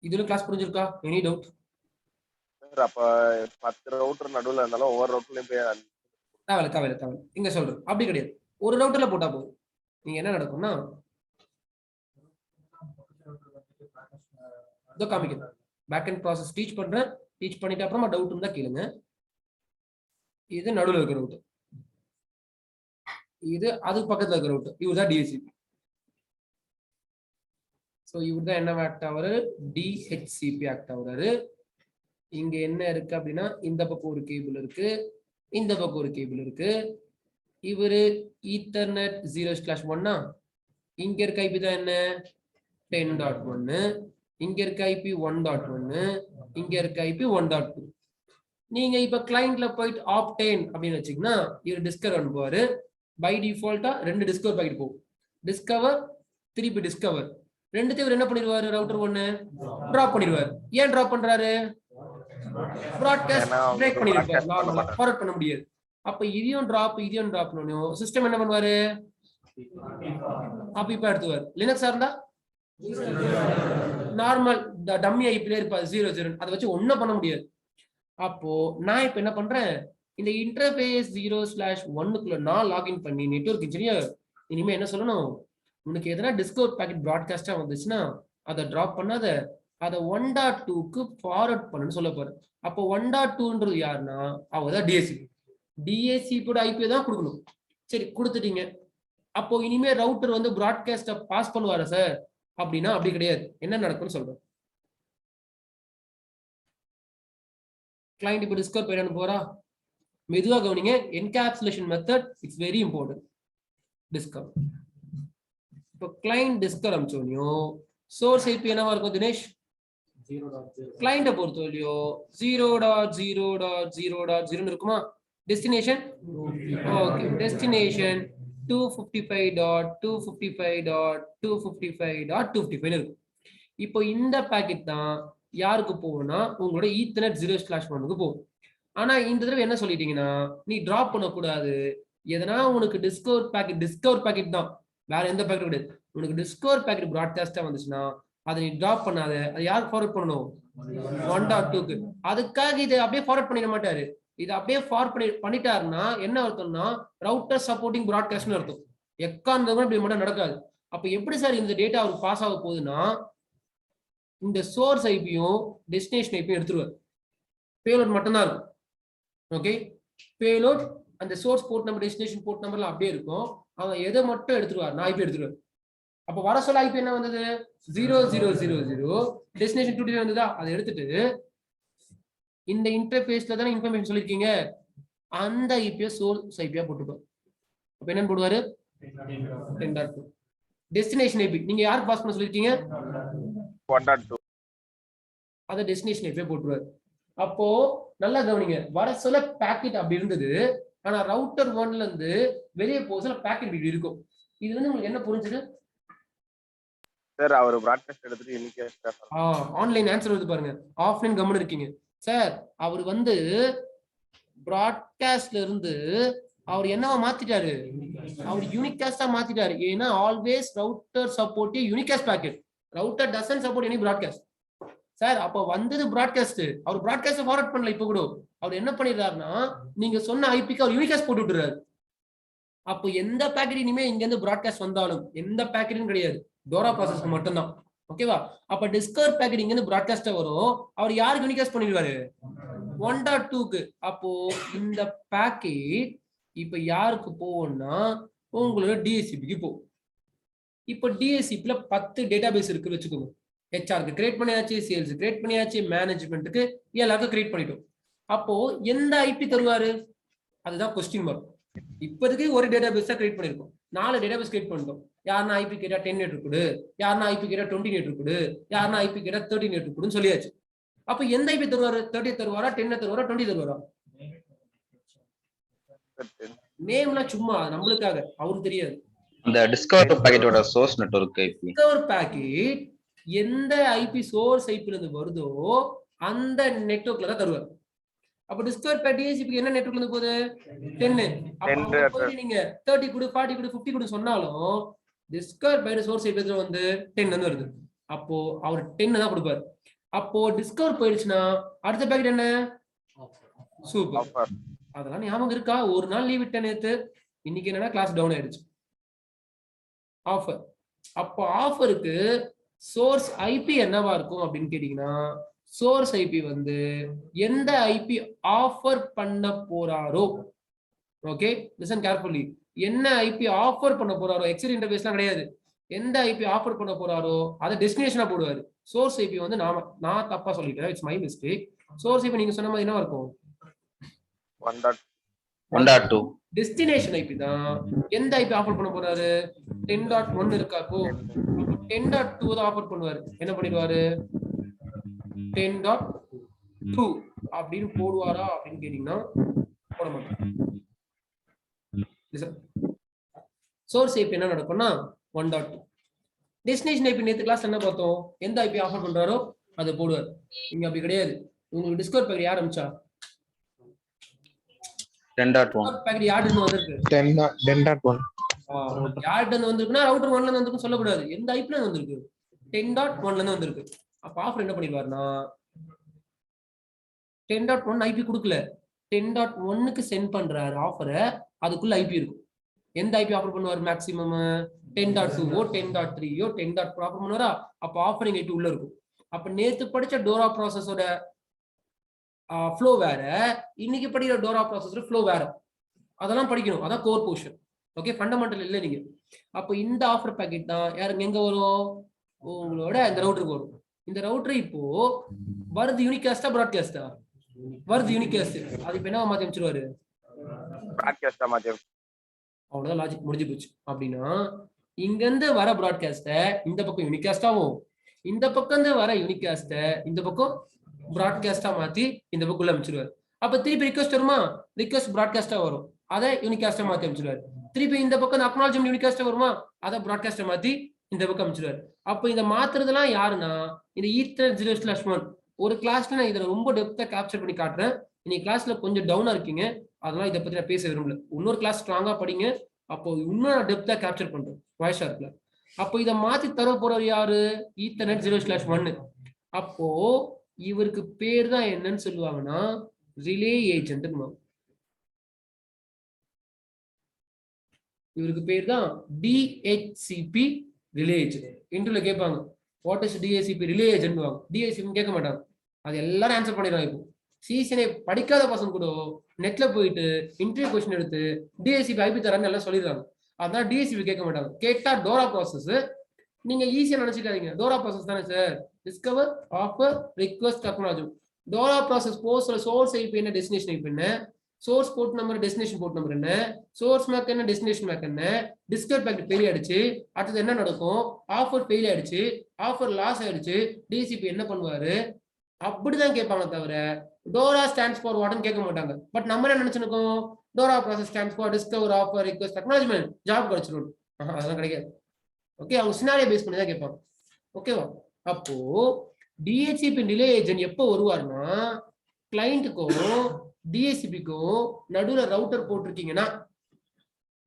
இதுல கிளாஸ் புரிஞ்சிருக்கா? Any doubt? அப்ப 10 ரவுட்டர் நடுவுல இருந்தாலும் ஒவ்வொரு ரவுட்டர்லயும் போய் தேவையில்ல இங்க சொல்றேன். அப்படி கிடையாது, ஒரு ரவுட்டர்ல போட்டா போதும். நீங்க என்ன நடக்கும்னா, இதோ காமிக்கிறேன். பேக் அண்ட் ப்ராசஸ் டீச் பண்றேன். டீச் பண்ணிட்டு அப்புறமா டவுட் இருந்தா கேளுங்க. இது நடுவில் இருக்கிற ரவுட்டர், இது அதுக்கு பக்கத்துல இருக்கிற ரவுட்டர். இவர் தான் DHCP. ஸோ இவர் தான் என்ன ஆக்ட் ஆகுறாரு, DHCP ஆக்ட் ஆகுறாரு. இங்க என்ன இருக்கு அப்படின்னா, இந்த பக்கம் ஒரு கேபிள் இருக்கு, இந்த பக்கம் ஒரு கேபிள் இருக்கு. இவரு ஈத்தர்நெட் 0/1, இங்க இருக்க ஐபி தான் என்ன 10.1, இங்க இருக்க ஐபி 1.1, இங்க இருக்க ஐபி 1.2. நீங்க இப்ப கிளைண்ட்ல போயிட்டு ஆப்டேன் அப்படின்னு வச்சீங்கன்னா, இவர் டிஸ்கவர் அனுப்புவாரு. பை டிஃபால்ட்டா 2 டிஸ்கவர் பாக்கெட் போகும். டிஸ்கவர் திருப்பி டிஸ்கவர், ரெண்டுத்தையும் என்ன பண்ணிடுவாரு, ரவுட்டர் 1 டிராப் பண்ணிடுவாரு. ஏன் டிராப் பண்றாரு? ப்ராட்காஸ்ட் பிரேக் பண்ணிருப்பாரு, நார்மலா ஃபார்வர்ட் பண்ண முடியாது. அப்ப இதையும் டிராப் பண்ணனும். சிஸ்டம் என்ன பண்ணுவாரு, அப்ப எடுத்துவாரு. லினக்ஸா இருந்தா நார்மல் டம்மி ஐபில இருப்பாரு 0.0, அதை வச்சு ஒன்னும் பண்ண முடியாது. அப்போ நான் இப்ப என்ன பண்றேன், இந்த இன்டர்ஃபேஸ் 0/1க்குள்ள நான் லாகின் பண்ணி நெட்வொர்க் இன்ஜினியர் இனிமே என்ன சொல்லணும், உனக்கு எதனா டிஸ்கவர் பேக்கெட் ப்ராட்காஸ்டா வந்துச்சுன்னா அதை டிராப் பண்ணாத, அதை 1.2க்கு ஃபார்வர்ட் பண்ணுன்னு சொல்ல போறேன். அப்போ 1.2ன்றது யாருன்னா அவதான் DHCP ஐபி தான் கொடுக்கணும். சரி கொடுத்துட்டீங்க. அப்போ இனிமே ரவுட்டர் வந்து ப்ராட்காஸ்ட பாஸ் பண்ணுவாரா சார் அப்படின்னா அப்படி கிடையாது. என்ன நடக்கும்னு சொல்றேன். கிளைண்ட் இப்போ டிஸ்கவர் பண்ண போறா, மெதுவா கவனிங்க. Encapsulation method it's very important. Discover, இப்போ கிளைண்ட் டிஸ்கவர் அனுப்பிச்சோனியும் சோர்ஸ் ஐபி என்னவா இருக்கும் தினேஷ்? கிளைண்ட பொறுத்தவரையோ 0.0.0.0 இருக்குமா? டெஸ்டினேஷன் ஓகே, டெஸ்டினேஷன் 255.255.255.255 இருக்கும். இப்போ இந்த பேக்கெட் தான் யாருக்கு போகும்னா உங்களோட ஈத்தர்நெட் 0/1க்கு போகும். ஆனா இந்த தடவை என்ன சொல்லிட்டீங்கன்னா, நீ டிராப் பண்ணக்கூடாது. எதனா உனக்கு டிஸ்கவர் பேக்கெட் தான், வேற எந்த பேக்கெட் கிடையாது. உனக்கு டிஸ்கவர் பேக்கெட் ப்ராட்காஸ்டா வந்துச்சுன்னா அதை நீ டிராப் பண்ணாத. அது யாருக்கு ஃபார்வர்ட் பண்ணணும்? 1.2க்கு. அதுக்காக இதை அப்படியே ஃபார்வர்ட் பண்ணிட மாட்டாரு. இதை அப்படியே ஃபார்வர்ட் பண்ணிட்டாருன்னா என்ன அர்த்தம்னா, ரவுட்டர் சப்போர்ட்டிங் ப்ராட்காஸ்ட்னு அர்த்தம். எக்காரணம் இப்படி மட்டும் நடக்காது. அப்ப எப்படி சார் இந்த டேட்டா அவருக்கு பாஸ் ஆக போகுதுன்னா, இந்த சோர்ஸ் ஐபியும் டெஸ்டினேஷன் ஐபியும் எடுத்துருவார். பேலோட் மட்டும்தான் இருக்கும். ஓகே, பேலோட் அந்த source port number destination board நம்பர்ல அப்படியே இருக்கும். அவன் எதை மட்டும் எடுத்துருவார், நான் ஐபி எடுத்துருவார். அப்ப வர சொல்ல ஐபி என்ன வந்தது? 0000 டெஸ்டினேஷன் 2 வந்ததா? அதை எடுத்துட்டு இந்த இன்டர்ஃபேஸ்ல தானே இன்ஃபர்மேஷன் சொல்லிருக்கீங்க, அந்த ஐபியை சோர்ஸ் ஐபியா போட்டுப்பார். அப்ப என்ன போடுவாரு? 10.2. டெஸ்டினேஷன் ஐபி நீங்க யாருக்கு பாஸ் பண்ண சொல்லிருக்கீங்க? 1.2. அதை டெஸ்டினேஷன் ஐபியா போட்டுருவாரு. அப்போ நல்லா கவனிங்க, வர சொல்ல பேக்கெட் அப்படி இருந்தது. ஆனா ரவுட்டர் 1ல இருந்து வெளியே போக சொல்ல பேக்கெட் இப்படி இருக்கும். இது வந்து உங்களுக்கு என்ன புரிஞ்சது சார்? அவர் பிராட்காஸ்ட் எடுத்துட்டு இன்னைக்கு ஆன்லைன் ஆன்சர் வருது பாருங்க. ஆஃப்லைன் கம்முன்னு இருக்கீங்க சார். அவர் வந்து ப்ராட்காஸ்ட்ல இருந்து அவர் என்னவா மாத்திட்டாரு, அவர் யூனிகாஸ்டா மாத்திட்டாரு. ஏன்னா always router support unicast packet, router doesn't support any broadcast. Sir அப்ப வந்தது ப்ராட்காஸ்ட், அவர் ப்ராட்காஸ்ட் ஃபார்வர்ட் பண்ணல. இப்ப கூட அவர் என்ன பண்ணிடுறாருன்னா நீங்க சொன்ன ஐபிக்கு அவர் யூனிகாஸ்ட் போட்டு விட்டுறாரு. அப்போ எந்த பேக்கெட் இனிமே இங்க இருந்து ப்ராட்காஸ்ட் வந்தாலும் எந்த பேக்கெட்டும் கிடையாது, டோரா ப்ராசஸ் மட்டும்தான். ஓகேவா? அப்ப டிஸ்கவர் பேக்கெட் இங்க இருந்து ப்ராட்காஸ்டா வரும், அவர் யாருக்கு யூனிகாஸ்ட் பண்ணிடுவாரு, 1.2க்கு. அப்போ இந்த பேக்கெட் இப்ப யாருக்கு போகும்னா உங்களோட டிஎஸ்சிபிக்கு போகும். இப்போ டிஎஸ்சிபில 10 டேட்டாபேஸ் இருக்கு வச்சுக்கோங்க. ஹெச்ஆருக்கு கிரியேட் பண்ணியாச்சு, சேல்ஸ் கிரியேட் பண்ணியாச்சு, மேனேஜ்மெண்ட்டுக்கு எல்லாருக்கும் கிரியேட் பண்ணிட்டோம். அப்போ எந்த ஐபி தருவாரு, அதுதான் கொஸ்டின் மார்க். இப்போதைக்கு ஒரு டேட்டாபேஸ் தான் கிரியேட் பண்ணிருக்கோம், 4 டேட்டாபேஸ் கிரியேட் பண்ணிட்டோம். யாருன்னா ஐபி கேட்டா 10 நெட் இருக்குது, யாருன்னா ஐபி கேட்டா 20 நெட் இருக்குது, யாருன்னா ஐபி கேட்டா 30 நெட் இருக்குதுன்னு சொல்லியாச்சு. அப்ப எந்த ஐபி தருவாரு, 30 தருவாரா, 10 தருவாரா, 20 தருவாரா? நேம்லாம் சும்மா நம்மளுக்காக, அவருக்கு தெரியாது. அந்த டிஸ்கவர் பாக்கெட்டோட source network IP, discover packet எந்த ஐபி சோர்ஸ் ஐபில இருந்து வருதோ அந்த நெட்வொர்க்ல தான் தருவார். அப்ப டிஸ்கவர் பாக்கெட் டிஎஸ்சிபிக்கு என்ன நெட்வொர்க்ல இருந்து போகுது, 10. அப்ப நீங்க 30 கொடு, 40 கொடு, 50 கொடு சொன்னாலும் டிஸ்கவர் பாக்கெட் சோர்ஸ் ஐபில வந்து 10 வந்து வருது. அப்போ அவர் 10 தான் கொடுப்பாரு. அப்போ டிஸ்கவர் போயிடுச்சுன்னா அடுத்த பேக்கெட் என்ன, சூப்பர். அதெல்லாம் ஞாபகம் இருக்கா? ஒரு நாள் லீவ் விட்டேன் நேத்து, இன்னைக்கு என்னன்னா கிளாஸ் டவுன் ஆயிடுச்சு. ஆஃபர். அப்போ ஆஃபருக்கு சோர்ஸ் ஐபி என்னவா இருக்கும் அப்படின்னு கேட்டீங்கன்னா, சோர்ஸ் ஐபி வந்து எந்த ஐபி ஆஃபர் பண்ண போறாரோ, ஓகே லிசன் கேர்ஃபுல்லி, என்ன ஐபி ஆஃபர் பண்ண போறாரோ, எக்ஸல் இன்டர்ஃபேஸ்லாம் கிடையாது, எந்த ஐபி ஆஃபர் பண்ண போறாரோ அதை டெஸ்டினேஷனா போடுவாரு. சோர்ஸ் ஐபி வந்து நான் தப்பா சொல்லிட்டேன், it's my mistake. Source IP நீங்க சொன்ன மாதிரி என்ன இருக்கும், 1.2. டெஸ்டினேஷன் ஐபி தான் எந்த ஐபி ஆஃபர் பண்ண போறாரு, 10.1 இருக்காக்கோ 10.2 தான் ஆஃபர் பண்ணுவாரு. என்ன பண்ணிடுவாரு, 10.2 அப்படின்னு போடுவாரா அப்படின்னு கேட்டீங்கன்னா போட மாட்டாங்க. சோர்ஸ் ஐபி என்ன நடக்கும்னா 1.2. டெஸ்டினேஷன் ஐபி நேத்து கிளாஸ் என்ன பார்த்தோம், எந்த ஐபி ஆஃபர் பண்றாரோ அதை போடுவார். இங்க அப்படி கிடையாது. உங்களுக்கு டிஸ்கவர் பேக்கெட் யார் அனுப்பிச்சா, 10.1 பேக்கெட் யார்ட்ல வந்திருக்கு, 10.1 யார்ட்ல வந்திருக்குன்னா ரவுட்டர் 1ல இருந்து வந்திருக்குன்னு சொல்லக்கூடாது, எந்த ஐபில வந்திருக்கு, 10.1ல இருந்து வந்திருக்கு. அப்ப ஆஃபர் என்ன பண்ணிடுவாருன்னா 10.1 ஐபி கொடுக்கல, 10.1க்கு சென்ட் பண்றாரு ஆஃபரை, அதுக்குள்ள ஐபி இருக்கும். எந்த ஐபி ஆஃபர் பண்ணுவார், மேக்ஸிமம் 10.2ஓ 10.3ஓ 10.4 ஆஃபர் பண்ணுவாரா, அப்ப ஆஃபரிங் ஐபி உள்ள இருக்கும். அப்ப நேத்து படிச்ச டோரா ப்ராசஸோட ஃப்ளோ வேற, இன்னைக்கு படிக்கிற டோரா ப்ராசஸோட ஃப்ளோ வேற. அதெல்லாம் படிக்கணும், அதான் கோர் போர்ஷன். ஓகே, ஃபண்டமெண்டல் இல்லை நீங்க. அப்போ இந்த ஆஃபர் பேக்கெட் தான் யாருக்கு எங்க வரும், உங்களோட இந்த ரவுட்டருக்கு வரும். இந்த ரவுட்டர் இப்போ வருது யூனிகாஸ்டா ப்ராட்காஸ்டா, வருது யூனிகாஸ்ட். அது இப்ப என்ன மாத்தி அமைச்சிருவாரு, ப்ராட்காஸ்டா மாத்தி. அவ்வளவுதான், லாஜிக் முடிஞ்சு போச்சு. அப்படின்னா இங்க இருந்து வர ப்ராட்காஸ்ட இந்த பக்கம் யூனிகாஸ்டாவும், இந்த பக்கம் இருந்து வர யூனிகாஸ்ட இந்த பக்கம் ப்ராட்காஸ்டா மாத்தி இந்த பக்கம் உள்ள அமைச்சிருவாரு. அப்ப திருப்பி ரிக்வெஸ்ட் வருமா, ரிக்வெஸ்ட் ப்ராட்காஸ்டா வரும், அதை யூனிகாஸ்டா மாத்தி அமைச்சிருவாரு. திருப்பி இந்த பக்கம் அக்னாலஜ்மென்ட் யூனிகாஸ்டா வருமா, அதை ப்ராட்காஸ்டா மாத்தி இந்த பக்கம் அமைச்சிருவாரு. அப்ப இதை மாத்துறதுலாம் யாருன்னா இந்த ஈத்தர் 0/1. ஒரு கிளாஸ்ல நான் இதை ரொம்ப டெப்தா கேப்சர் பண்ணி காட்டுறேன். இன்னைக்கு கிளாஸ்ல கொஞ்சம் டவுனா இருக்கீங்க, அதெல்லாம் இதை பத்தி நான் பேச விரும்பல. இன்னொரு கிளாஸ் ஸ்ட்ராங்கா படிங்க, அப்போ இன்னும் நான் டெப்தா கேப்சர் பண்றேன் வாய்ஸ் ஷார்ப்ல. அப்போ இதை மாத்தி தர போறவர் யாரு, ஈத்தர்நெட் 0/1. அப்போ இவருக்கு பேர் தான் என்னன்னு சொல்லுவாங்கன்னா ரிலே ஏஜென்ட். இவருக்கு பேர் தான் டிஹெச்சிபி ரிலே ஏஜென்ட். இன்டர்வியூல கேட்பாங்க what is DHCP relay agent, DHCP கேட்க மாட்டாங்க, அது எல்லாரும் ஆன்சர் பண்ணிடுவாங்க. இப்போ சீசனே படிக்காத பசங்க கூட நெட்ல போயிட்டு இன்டர்வியூ கொஸ்டின் எடுத்து டிஹெச்சிபி ஐபி தரான்னு எல்லாம் சொல்லிடுறாங்க. அதான் டிஹெச்சிபி கேட்க மாட்டாங்க. கேட்டா டோரா ப்ராசஸ், நீங்க ஈஸியா நினைச்சுக்காதீங்க, டோரா ப்ராசஸ் தானே sir, discover offer request acknowledgement. DORA process போஸ்ட்ல சோர்ஸ் ஐபி என்ன, டெஸ்டினேஷன் ஐபி என்ன, source port number destination port number என்ன, சோர்ஸ் மேக் என்ன டெஸ்டினேஷன் மேக் என்ன, டிஸ்கவர் பேக்கெட் ஃபெயில் ஆயிடுச்சு, அடுத்தது என்ன நடக்கும், ஆஃபர் ஃபெயில் ஆயிடுச்சு, ஆஃபர் லாஸ் ஆயிடுச்சு, டிசிபி என்ன பண்ணுவாரு, அப்படிதான் கேட்பாங்க தவிர டோரா ஸ்டாண்ட்ஸ் ஃபார் வாட்னு கேட்க மாட்டாங்க. பட் நம்ம என்ன நினைச்சிருக்கோம், DORA process stands for discover offer request acknowledgement, job கிடைச்சிடும். அதெல்லாம் கிடைக்காது. ஓகே, அவங்க சினாரியோ பேஸ் பண்ணி தான் கேட்பாங்க. ஓகேவா? அப்போ டிஹெச்சிபி ரிலே ஏஜென்ட் எப்போ வருவாருன்னா கிளைண்ட்டுக்கும் டிஏசிபிக்கும் நடுவுல ரவுட்டர் போட்டிருக்கீங்கன்னா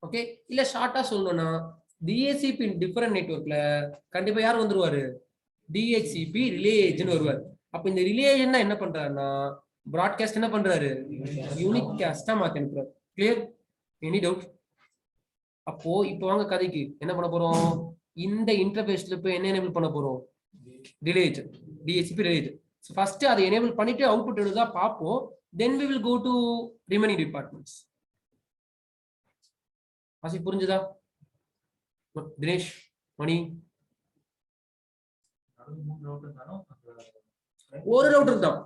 ஓகே, இல்ல ஷார்ட்டா சொல்லணும்னா டிஏசிபி டிஃபரெண்ட் நெட்வொர்க்ல கண்டிப்பா யார் வந்துருவாரு, டிஹெச்சிபி ரிலே ஏஜென்ட் வருவார். அப்ப இந்த ரிலே ஏஜென்ட் என்ன பண்றாருன்னா பிராட்காஸ்ட் என்ன பண்றாரு, யூனிக் காஸ்டா மாத்தி அனுப்புறாரு. கிளியர்? Any doubt? அப்போ இப்போ வாங்க கதைக்கு என்ன பண்ண போறோம், இந்த இன்டர்ஃபேஸ்ல போய் என்ன எனேபிள் பண்ண போறோம், relay agent, DHCP relay agent. First அதை எனேபிள் பண்ணிட்டு அவுட்புட் எழுதா பார்ப்போம். then we will go to remaining departments. ஆசி புரிஞ்சுதா தினேஷ், மணி? ஒரு ரவுட்டர் தான்.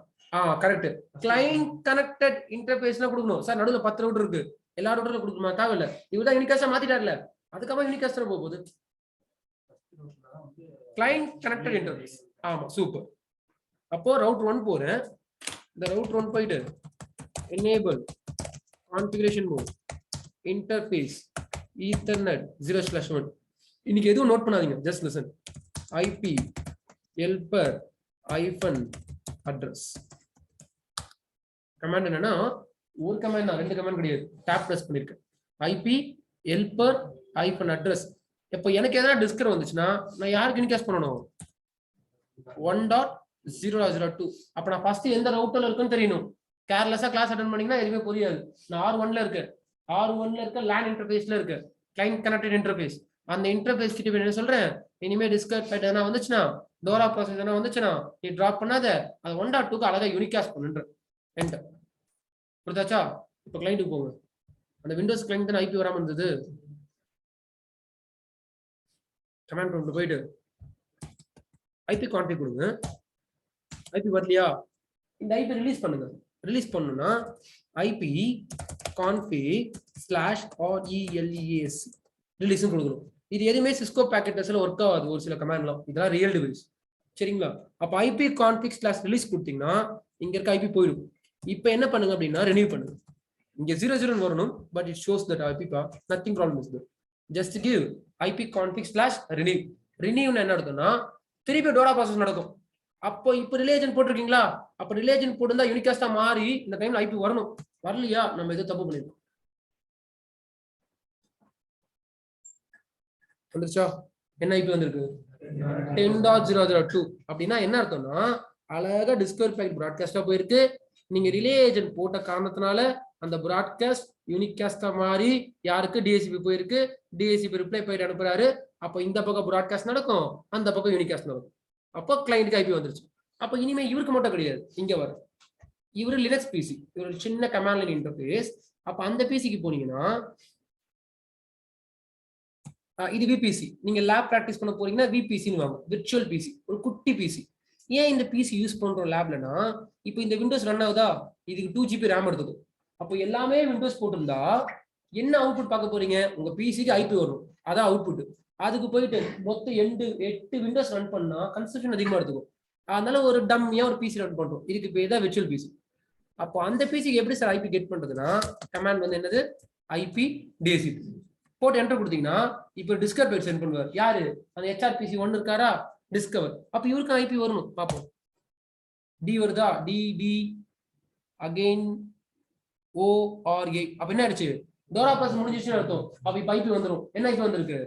கரெக்ட். கிளைண்ட் கனெக்டட் இன்டர்ஃபேஸ்ல கொடுக்கணும் சார். நடுவுல 10 ரவுட்டர் இருக்கு, எல்லா ரவுட்டர்ல கொடுக்கணுமா? தேவையில்ல. இவர்தான் யூனிகாஸ்டா மாத்திட்டார்ல, அதுக்கப்புறம் யூனிகாஸ்டா போகுது. Client connected interface. ஆமா, சூப்பர். அப்போ ரவுட்டர் 1 போறேன். இந்த ரவுட்டர் 1 போயிட்டு enable configuration mode interface ethernet 0/1. இன்னைக்கு எதுவும் நோட் பண்ணாதீங்க, just listen. IP helper -address command என்னன்னா ஒரு கமாண்ட் தான், 2 கமாண்ட் கிடையாது. டாப் பிரஸ் பண்ணிருக்கேன். IP helper -address. இப்போ எனக்கு எதனா டிஸ்கர் வந்துச்சுன்னா நான் யாருக்கு இன்காஸ்ட் பண்ணணும், 1.0.0.2. அப்ப நான் ஃபர்ஸ்ட் எந்த ரவுட்டர்ல இருக்குன்னு தெரியணும். கேர்லெஸ்ஸா கிளாஸ் அட்டெண்ட் பண்ணீங்கன்னா எதுவுமே புரியாது. நான் R1ல இருக்கேன், R1ல இருக்க LAN இன்டர்ஃபேஸ்ல இருக்கு, கிளைண்ட் கனெக்டட் இன்டர்ஃபேஸ். அந்த இன்டர்ஃபேஸ் கிட்ட என்ன சொல்றேன், இனிமே டிஸ்கட் பேட் எதனா வந்துச்சுன்னா, டோரா ப்ராசஸ் எதனா வந்துச்சுன்னா நீ டிராப் பண்ணாத, அது 1.2க்கு அழகா யூனிகாஸ்ட் பண்ணுன்ற. என்டர். புரிதாச்சா? இப்போ கிளைண்ட்டுக்கு போங்க. அந்த விண்டோஸ் கிளைண்ட் தான் ஐபி வராம இருந்தது. கமாண்ட் ப்ராம்ப்ட் போயிட்டு ஐபி கான்ஃபிக் கொடுங்க. ஐபி வரலையா, இந்த ஐபி ரிலீஸ் பண்ணுங்க. ரிலீஸ் பண்ணணும்னா ஐபி கான்ஃபிக் /release ரிலீஸ் கொடுக்கணும். இது எதுவுமே சிஸ்கோ பேக்கெட்ஸ்ல ஒர்க் ஆகாது, ஒரு சில கமாண்ட்லாம். இதெல்லாம் ரியல் டிவைஸ், சரிங்களா? அப்ப ஐபி கான்ஃபிக் /release கொடுத்தீங்கன்னா இங்க இருக்க ஐபி போயிடும். இப்போ என்ன பண்ணுங்க அப்படின்னா ரினியூ பண்ணுங்க. இங்க 00 வரணும், but it shows that IP path. Nothing problem is there. Just give IP config /renew. ரினியூன்னு என்ன நடக்கும்னா திருப்பி டோரா ப்ராசஸ் நடக்கும். அப்போ இப்போ ரிலேஜன் போட்டிருக்கீங்களா, அப்ப ரிலேஜன் போட்டுருந்தா யூனிகாஸ்டா மாறி இந்த டைம்ல ஐபி வரணும். வரலையா, நம்ம எதோ தப்பு பண்ணிருக்கோம். வந்துருச்சா? என்ன ஐபி வந்திருக்கு, 10.0.0.2. அப்படின்னா என்ன அர்த்தம்னா அழகா டிஸ்கவர் பேக் பிராட்காஸ்டா போயிருக்கு. நீங்க ரிலே ஏஜென்ட் போட்ட காரணத்தினால அந்த பிராட்காஸ்ட் யூனிகாஸ்டா மாறி யாருக்கு, டிஎஸ்சிபி போயிருக்கு. டிஎஸ்சிபி ரிப்ளை போயிட்டு அனுப்புறாரு. அப்போ இந்த பக்கம் பிராட்காஸ்ட் நடக்கும், அந்த பக்கம் யூனிகாஸ்ட் நடக்கும். அப்போ கிளைண்ட்டுக்கு ஐபி வந்துருச்சு. அப்போ இனிமே இவருக்கு மட்டும் கிடையாது, இங்க வரும். இவரு லினக்ஸ் பிசி, இவர் சின்ன கமாண்ட் லைன் இன்டர்ஃபேஸ். அப்ப அந்த பிசிக்கு போனீங்கன்னா இது விபிசி. நீங்க லேப் பிராக்டிஸ் பண்ண போறீங்கன்னா விபிசின்னு வாங்க, விர்ச்சுவல் பிசி, ஒரு குட்டி பிசி. ஏன் இந்த பிசி யூஸ் பண்றோம் லேப்லனா, இப்போ இந்த விண்டோஸ் ரன் ஆகுதா, இதுக்கு 2 GB ரேம் எடுத்துக்கும். அப்போ எல்லாமே விண்டோஸ் போட்டிருந்தா என்ன அவுட்புட் பார்க்க போறீங்க, உங்க பிசிக்கு ஐபி வரும், அதான் அவுட்புட். அதுக்கு போயிட்டு மொத்தம் 8 விண்டோஸ் ரன் பண்ணா கன்ஸ்ட்ரக்ஷன் அதிகமா எடுத்துக்கும். அதனால ஒரு டம்மியா ஒரு பிசி ரன் பண்றோம். இதுக்கு பேர் தான் விர்ச்சுவல் பிசி. அப்போ அந்த பிசிக்கு எப்படி சார் ஐபி கெட் பண்றதுன்னா கமாண்ட் வந்து என்னது, ஐபி டிஎஸ்சிபி போட்டு என்டர் கொடுத்தீங்கன்னா இப்போ டிஸ்கவர் பேர் சென்ட் பண்ணுவார். யாரு, அந்த ஹெச்ஆர்பிசி 1 இருக்காரா, டிஸ்கவர். அப்ப இவருக்கு ஐபி வரணும், பார்ப்போம். டி வருதா, டி டி அகைன் ORA. அப்ப என்ன ஆயிடுச்சு, டோரா பாஸ் முடிஞ்சிச்சுன்னு அர்த்தம். அப்ப இப்ப ஐபி வந்துடும். என்ன ஐபி வந்திருக்கு,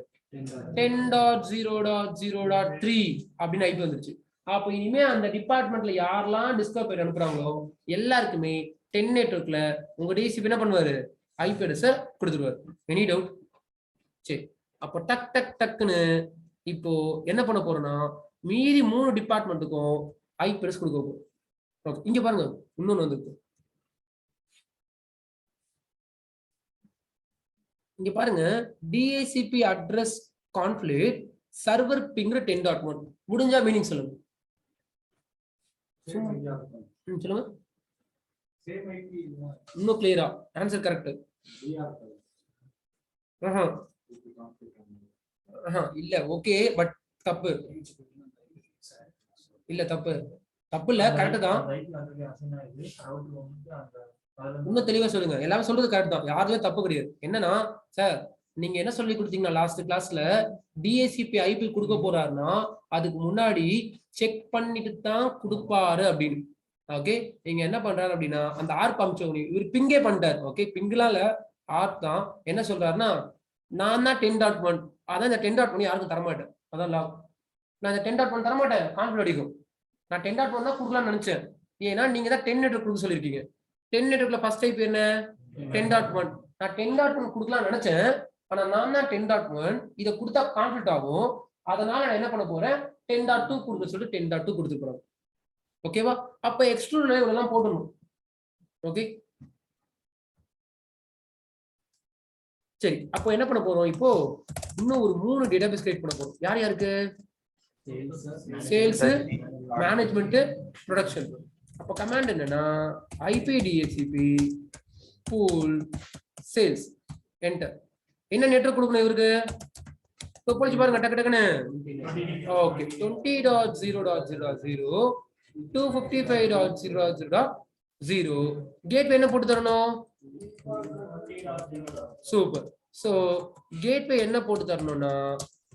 10.0.0.3 அப்படின்னு ஐபி வந்துருச்சு. அப்ப இனிமே அந்த டிபார்ட்மெண்ட்ல யாரெல்லாம் டிஸ்கவர் பேர் அனுப்புறாங்களோ எல்லாருக்குமே 10 நெட்வொர்க்ல உங்க டிசிபி என்ன பண்ணுவாரு, ஐபி அட்ரஸ் கொடுத்துருவாரு. Any doubt? சரி, அப்போ டக் டக் டக்குன்னு இப்போ என்ன பண்ண போறோம்னா மீதி 3 டிபார்ட்மெண்ட்டுக்கும் ஐபி அட்ரஸ் கொடுக்க போறோம். ஓகே, இங்க பாருங்க இன்னொன்னு வந்துருக்கு. இங்க பாருங்க, டிஏசிபி அட்ரஸ் கான்ஃபிளிக்ட் சர்வர் பிங் 10.1. முடிஞ்சா மீனிங் சொல்லுங்க. சொல்லுங்க இன்னும் கிளியரா. Answer correct. இல்ல ஓகே, பட் தப்பு இல்ல, தப்பு இல்ல, கரெக்ட் தான். இன்னும் தெளிவா சொல்லுங்க. எல்லாரும் சொல்றது கரெக்ட் தான், யாருமே தப்பு கிடையாது. என்னன்னா சார் நீங்க என்ன சொல்லி கொடுத்தீங்கன்னா லாஸ்ட் கிளாஸ்ல டிஏசிபி ஐபி கொடுக்க போறாருன்னா அதுக்கு முன்னாடி செக் பண்ணிட்டு தான் கொடுப்பாரு அப்படின்னு. ஓகே இங்க என்ன பண்றாரு அப்படின்னா அந்த ஆர் பங்க்ஷன் இவர் பிங்கே பண்ணிட்டாரு. ஓகே பிங்லால ஆர் தான் என்ன சொல்றாருன்னா நான் தான் 10.1 அதான் இந்த 10.1 யாருக்கும் தரமாட்டேன். அதான் லாக். நான் இந்த 10.1 தரமாட்டேன் கான்ஃபிளிக் அடிக்கும். நான் 10.1 தான் கொடுக்கலாம்னு நினைச்சேன். ஏன்னா நீங்க தான் 10 நெட்வொர்க் கொடுக்க சொல்லியிருக்கீங்க. 10 நெட்வொர்க்ல ஃபர்ஸ்ட் டைப் என்ன 10.1. நான் 10.1 கொடுக்கலாம்னு நினைச்சேன். ஆனா நான் தான் 10.1 இதை கொடுத்தா கான்ஃபிளிக் ஆகும். அதனால நான் என்ன பண்ண போறேன் 10.2 கொடுக்க சொல்லிட்டு 10.2 கொடுத்து போறேன். ஓகேவா? அப்ப எக்ஸ்ட்ரூட் எல்லாம் போடணும். ஓகே சரி அப்போ என்ன பண்ண போறோம் இப்போ இன்னும் ஒரு 3 டேட்டாபேஸ் கிரியேட் பண்ண போறோம். யார் யாருக்கு சேல்ஸ் மேனேஜ்மெண்ட் ப்ரொடக்ஷன். அப்ப கமாண்ட் என்னன்னா IPDHCP pool sales enter. என்ன நெட்வொர்க் கொடுக்கணும் இவருக்கு போலிச்சு பாருங்க டக்கு டக்குன்னு. ஓகே 20.0.0.0 255.0.0.0 கேட்வே என்ன போட்டு தரணும் சூப்பர். சோ கேட்வே என்ன போட்டு தரணும்னா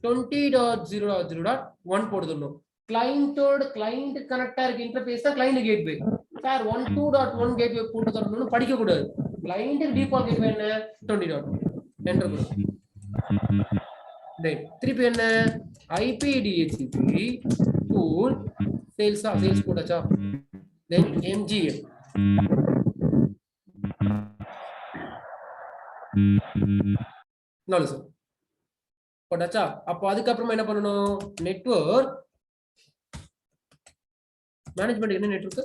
20.0.0.1 போட்டு தரணும். கிளையண்டோட கிளையண்ட் கனெக்டா இருக்கு இன்டர்ஃபேஸ் தான் கிளையண்ட் கேட்வே. சார் 12.1 கேட்வே போட்டு தரணும்னு படிக்க கூடாது. கிளையண்ட் டிஃபால்ட் கேட்வே என்ன 20.1 என்டர் பண்ணுங்க. திருப்பி என்ன IPDHCP pool sales சேல்ஸ் போட்டாச்சா then MGM நாலு சார் போட்டாச்சா. அப்போ அதுக்கப்புறமா என்ன பண்ணணும் நெட்வொர்க் மேனேஜ்மெண்ட் என்ன நெட்வொர்க்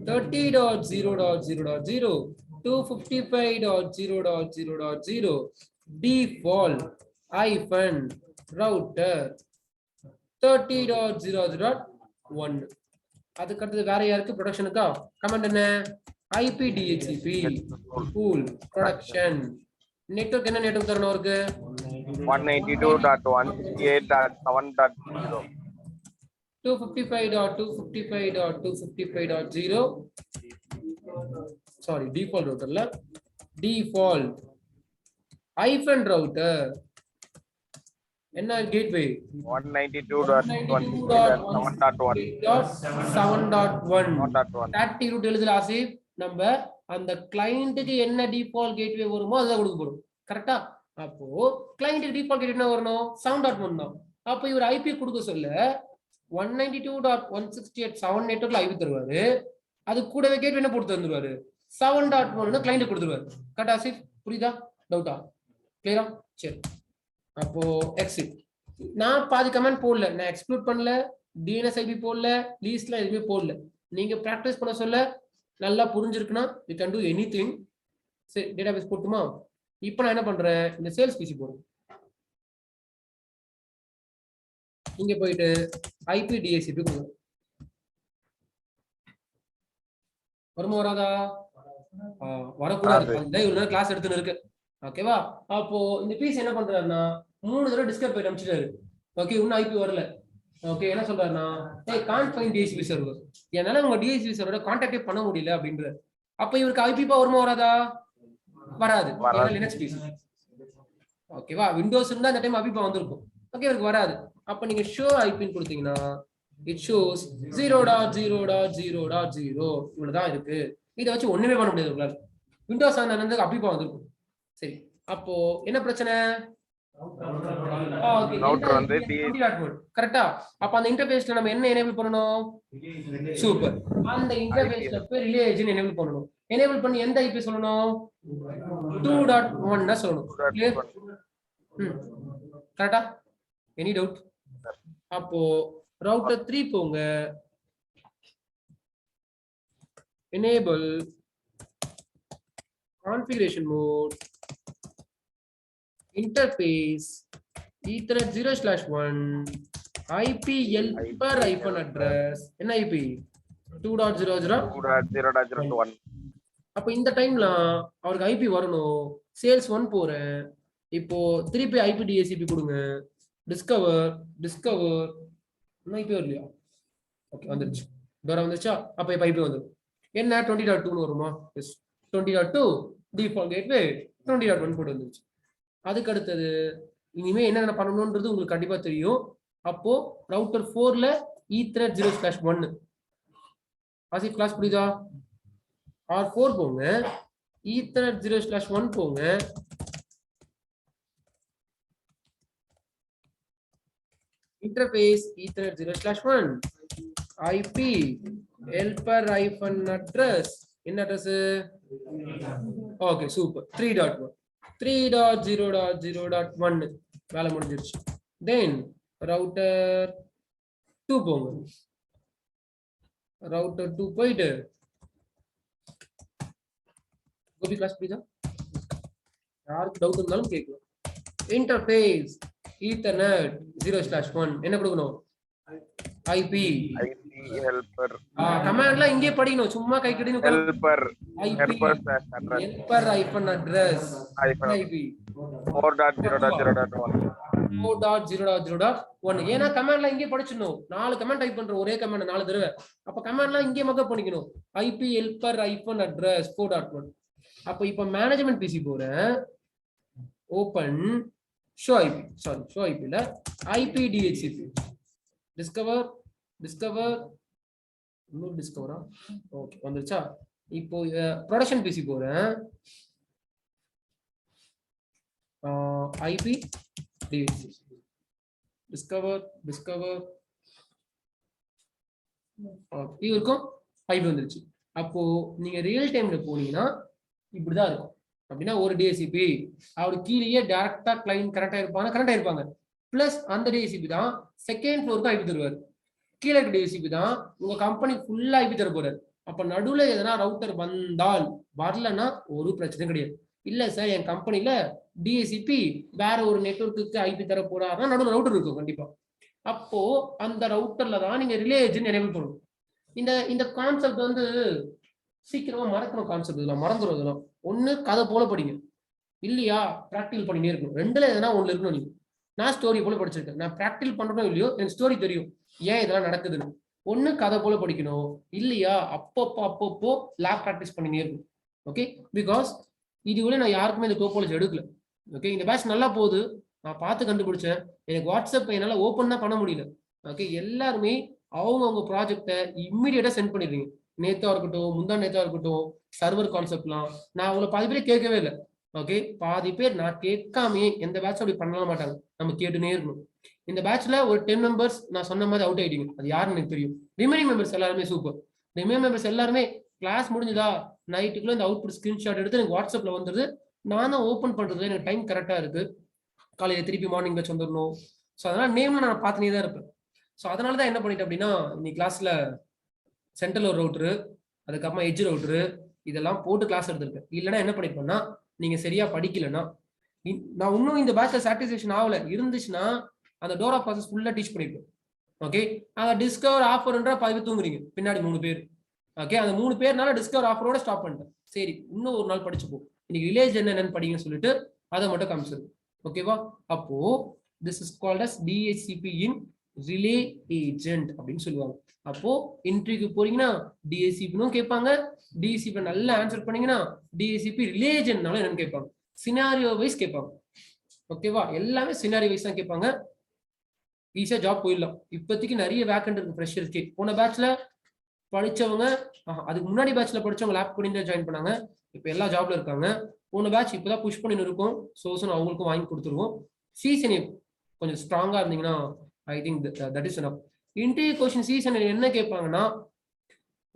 30.0.0.0 255.0.0.0 default hyphen router 30.0.0.1. அதுக்கு அடுத்து வேற யாருக்கு ப்ரொடக்ஷனுக்கா கமாண்ட் என்ன IPDHCP pool production நெட்வொர்க் என்ன நெட்வொர்க் தரணும் இருக்கு 192.168.7.0 255.255.255.0 சாரி டிஃபால்ட் ரவுட்டர்ல டிஃபால்ட் hyphen router என்ன கேட்வே 192.168.7.1 30 ரூட் எழுதுல ஆசிப். நம்ம அந்த கிளையண்ட்டுக்கு என்ன டிஃபால்ட் கேட்வே வருமோ அதுதான் கொடுக்க போறோம். கரெக்டா? அப்போ கிளையண்ட்டுக்கு டிஃபால்ட் கேட்வே என்ன வரணும் 7.1 தான். அப்போ இவர் ஐபி கொடுக்க சொல்ல 192.168.7 நெட்வொர்க்ல ஐபி தருவாரு. அது கூடவே கேட்வே என்ன போட்டு தந்துருவாரு 7.1 கிளையண்ட் கொடுத்துருவாரு. கரெக்டா ஆசிப்? புரியுதா? டவுட்டா? கிளியரா? சரி அப்போ எக்ஸிட். நான் பாதி கமெண்ட் போடல, நான் எக்ஸ்க்ளூட் பண்ணல, DNS IP போடல, லீஸ்ட்ல எதுவுமே போடல. நீங்க பிராக்டிஸ் பண்ண சொல்ல நல்லா புரிஞ்சிருக்குன்னா யூ கேன் டு எனிதிங். சரி டேட்டாபேஸ் போட்டுமா? இப்போ நான் என்ன பண்றேன் இந்த சேல்ஸ் பிசி போடுறேன். இங்க போயிட்டு IPDHCP கொடுங்க. வருமா வராதா? வரக்கூடாது. அதுதான் இவ்வளவு நேரம் கிளாஸ் எடுத்துன்னு இருக்கு. ஓகேவா? அப்போ இந்த பீஸ் என்ன பண்றாருன்னா 3 தடவை டிஸ்கஸ் போயிட்டு அனுப்பிச்சிட்டாரு. ஓகே இன்னும் ஐபி வரல. ஓகே என்ன சொல்றாருன்னா கான்ட் ஃபைண்ட் DHCP சர்வர், என்னால உங்க DHCP சர்வரை கான்டாக்டே பண்ண முடியல அப்படின்றாரு. அப்ப இவருக்கு ஐபிபா வருமா வராதா? வராது. Linux piece. ஓகேவா? விண்டோஸ் இருந்தா அந்த டைம் ஐபிபா வந்திருக்கும். ஓகே இவருக்கு வராது. அப்ப நீங்க ஷோ ஐபின்னு கொடுத்தீங்கன்னா இட் ஷோஸ் 0.0.0.0 இவ்வளவுதான் இருக்கு. இதை வச்சு ஒண்ணுமே பண்ண முடியாது உங்களால. விண்டோஸ் ஆனது ஐபிபா வந்திருக்கும். சரி அப்போ என்ன பிரச்சனை? கரெக்டா? அப்ப அந்த இன்டர்ஃபேஸ்ல நம்ம என்ன எனேபிள் பண்ணணும்? சூப்பர். அந்த இன்டர்ஃபேஸ்ல போய் ரிலே ஏஜென்ட் எனேபிள் பண்ணணும். எனேபிள் பண்ணி எந்த ஐபி சொல்லணும் 2.1 னா சொல்லணும். கிளியர்? கரெக்டா? Any doubt? அப்போ ரவுட்டர் 3 போங்க. enable configuration mode interface Ethernet 0/1 IPL per hyphen address என்ன IP 2.0.0.1. அப்ப இந்த டைம்ல அவருக்கு ஐபி வரணும். சேல்ஸ் 1 போறேன். இப்போ திருப்பி IPDHCP கொடுங்க. டிஸ்கவர் என்ன ஐபி வரலையா? ஓகே வந்துருச்சு. டோரா வந்துருச்சா? அப்ப இப்ப ஐபி வந்துரும். என்ன 20.2 வருமா? எஸ் 20.2 டிஃபால்ட் கேட்வே 20.1 போட்டு வந்துருச்சு. அதுக்கு அடுத்தது இனிமே என்னென்ன பண்ணணும்ன்றது உங்களுக்கு கண்டிப்பா தெரியும். அப்போ ரவுட்டர் 4ல Ethernet 0/1 ஆசிப் கிளாஸ் புரியுதா? R4 போங்க, ஈத்தர்நெட் 0/1 போங்க, interface ethernet 0/1, IP helper -address என்ன அட்ரஸ்? Okay super. 3.1 3.0.0.1 வேலை முடிஞ்சிருச்சு. தென் ரவுட்டர் 2 போங்க. ரவுட்டர் 2 போயிட்டு கோபி கிளாஸ் புரியுதா? யாருக்கு டவுட் இருந்தாலும் கேட்கலாம். இன்டர்ஃபேஸ் ஈத்தர்நெட் 0/1 என்ன கொடுக்கணும்? IP ஹெல்பர் கமாண்ட்லாம் இங்கே படிக்கணும், சும்மா கை கட்டின்னு ஹெல்பர் ஹெல்பர் address IP 4.0.0.1 4.0.0.1. ஏன்னா கமாண்ட்லாம் இங்கே படிச்சிடணும். 4 கமாண்ட் டைப் பண்ற ஒரே கமாண்ட் 4 தடவை. அப்ப கமாண்ட்லாம் இங்கே மக்கப் பண்ணிக்கணும். IP helper -address 4.1. அப்ப இப்ப மேனேஜ்மெண்ட் பிசி போறேன். Open show IP, sorry show IP இல்ல, IP DHCP டிஸ்கவர் இன்னொரு டிஸ்கவரா? ஓகே வந்துருச்சா? இப்போ ப்ரொடக்ஷன் பிசி போறேன். IP DHCP டிஸ்கவர் இது இருக்கும். IP வந்துருச்சு. அப்போ நீங்க ரியல் டைம்ல போனீங்கன்னா இப்படிதான் இருக்கும். அப்படின்னா ஒரு டிஎஸ்சிபி அவருக்கு கீழேயே டைரக்டா கிளைண்ட் கரெக்டா இருப்பாங்க. பிளஸ் அந்த டிஎஸ்சிபி தான் செகண்ட் ஃப்ளோருக்கு ஐபி தருவார். கீழே இருக்க டிஎஸ்சிபி தான் உங்க கம்பெனி ஃபுல்லா ஐபி தர போறாரு. அப்ப நடுவுல எதனா ரவுட்டர் வந்தால் வரலன்னா ஒரு பிரச்சனையும் கிடையாது. இல்ல சார் என் கம்பெனில டிஎஸ்சிபி வேற ஒரு நெட்வொர்க்குக்கு ஐபி தர போறாருன்னா நடுவில் ரவுட்டர் இருக்கும் கண்டிப்பா. அப்போ அந்த ரவுட்டர்ல தான் நீங்க ரிலே ஏஜென்ட் எனேபிள் பண்ணணும். இந்த கான்செப்ட் வந்து சீக்கிரமா மறக்கணும். கான்செப்ட் இதெல்லாம் மறந்துடும். இதெல்லாம் ஒண்ணு கதை போல படிங்க, இல்லையா ப்ராக்டிகல் பண்ணிட்டே இருக்கணும். ரெண்டுல எதனா ஒண்ணு இருக்கணும். நீங்க நான் ஸ்டோரி போல படிச்சிருக்கேன், நான் ப்ராக்டிகல் பண்றோம் இல்லையோ எனக்கு ஸ்டோரி தெரியும் ஏன் இதெல்லாம் நடக்குதுன்னு. ஒண்ணு கதை போல படிக்கணும், இல்லையா அப்பப்போ லேப் ப்ராக்டிஸ் பண்ணிட்டே இருக்கணும். ஓகே, பிகாஸ் இதுவரை நான் யாருக்குமே இந்த டோபாலஜி எடுக்கல. ஓகே, இந்த பேட்ச் நல்லா போகுது, நான் பார்த்து கண்டுபிடிச்சேன். எனக்கு வாட்ஸ்அப் என்னால ஓப்பன் தான் பண்ண முடியல. ஓகே, எல்லாருமே அவங்க ப்ராஜெக்டை இம்மிடியேட்டா சென்ட் பண்ணிடுறீங்க. நேத்தா இருக்கட்டும், முந்தா நேத்தா இருக்கட்டும், சர்வர் கான்செப்ட்லாம் நான் உங்களை பாதி பேர் கேட்கவே இல்லை. ஓகே, பாதி பேர் நான் கேட்காமே எந்த பேட்ச் அப்படி பண்ண மாட்டாங்க, நம்ம கேட்டுனே இருக்கணும். இந்த பேட்ச்ல ஒரு 10 மெம்பர்ஸ் நான் சொன்ன மாதிரி அவுட் ஆயிட்டீங்க, அது யாருன்னு எனக்கு தெரியும். ரிமைனிங் மெம்பர்ஸ் எல்லாருமே சூப்பர். ரிமைனிங் மெம்பர்ஸ் எல்லாருமே கிளாஸ் முடிஞ்சதா நைட்டுக்குள்ள இந்த அவுட்புட் ஸ்கிரீன்ஷாட் எடுத்து எனக்கு வாட்ஸ்அப்ல வந்துருது. நானும் ஓப்பன் பண்றது எனக்கு டைம் கரெக்டா இருக்கு. காலையில திருப்பி மார்னிங் பேட்ச் வந்துடணும். ஸோ அதனால நேம்ல நான் பார்த்துனே தான் இருப்பேன். ஸோ அதனால தான் என்ன பண்ணிட்டேன் அப்படின்னா, இன்னைக்கு கிளாஸ்ல சென்ட்ரல் ஒரு ரவுட்டரு, அதுக்கப்புறமா எட்ஜ் ரவுட்டரு இதெல்லாம் போட்டு கிளாஸ் எடுத்திருக்கேன். இல்லைன்னா என்ன பண்ணிருப்பேன்னா, நீங்க சரியா படிக்கலன்னா, நான் இன்னும் இந்த பேட்ச்ல சாட்டிஸ்ஃபேக்ஷன் ஆகல இருந்துச்சுன்னா அந்த டோரா ப்ராசஸ் ஃபுல்லா டீச் பண்ணிருப்பேன். ஓகே, அந்த டிஸ்கவர் ஆஃபர்ன்ற 10 பேர் தூங்குறீங்க, பின்னாடி 3 பேர். ஓகே, அந்த 3 பேர்னால டிஸ்கவர் ஆஃபரோட ஸ்டாப் பண்ணிட்டேன். சரி, இன்னும் ஒரு நாள் படிச்சுப்போம், இன்னைக்கு வில்லேஜ் என்னன்னு படிங்கன்னு சொல்லிட்டு அதை மட்டும் காமிச்சிருக்கேன். ஓகேவா? அப்போ this is called as DHCP in relay agent அப்படின்னு சொல்லுவாங்க. அப்போ இன்டர்வியூக்கு போறீங்கன்னா டிஎஸ்சிபினும் கேட்பாங்க, டிஎஸ்சிபி நல்லா ஆன்சர் பண்ணீங்கன்னா டிஎஸ்சிபி ரிலே ஏஜென்ட்னாலும் என்னன்னு கேட்பாங்க, சினாரியோ வைஸ் கேட்பாங்க. ஓகேவா? எல்லாமே சினாரியோ வைஸ் தான் கேட்பாங்க. ஈஸியா ஜாப் போயிடலாம். இப்போதைக்கு நிறைய வேக்கண்ட் இருக்கு ஃப்ரெஷர்ஸ்க்கு. போன பேட்ச்ல படிச்சவங்க, அதுக்கு முன்னாடி பேட்ச்ல படிச்சவங்க லேப் கோடிங் ஜாயின் பண்ணாங்க, இப்போ எல்லா ஜாப்ல இருக்காங்க. போன பேட்ச் இப்போதான் புஷ் பண்ணின்னு இருக்கும், சோர்ஸும் அவங்களுக்கும் வாங்கி கொடுத்துருவோம். சீசன் கொஞ்சம் ஸ்ட்ராங்கா இருந்தீங்கன்னா I think that is enough. Interview question season என்ன கேட்பாங்கன்னா,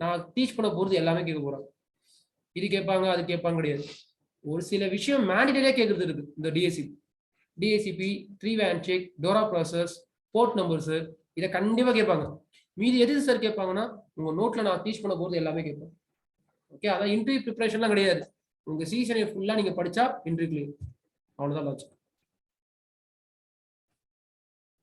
நான் டீச் பண்ண போறது எல்லாமே கேட்க போறேன். இது கேட்பாங்க அது கேட்பாங்க கிடையாது. ஒரு சில விஷயம் மேண்டிட்டரியா கேட்கறது இருக்கு. இந்த DHCP 3 way handshake, DORA process, port numbers, இதை கண்டிப்பா கேட்பாங்க. மீதி எது சார் கேட்பாங்கன்னா, உங்க நோட்ல நான் டீச் பண்ண போறது எல்லாமே கேட்பேன். ஓகே, அதான் இன்டர்வியூ ப்ரிப்பரேஷன்லாம் கிடையாது. உங்க சீசனை ஃபுல்லா நீங்க படிச்சா இன்டர்வியூ கிளியர். அவ்வளவுதான் லாஜிக்.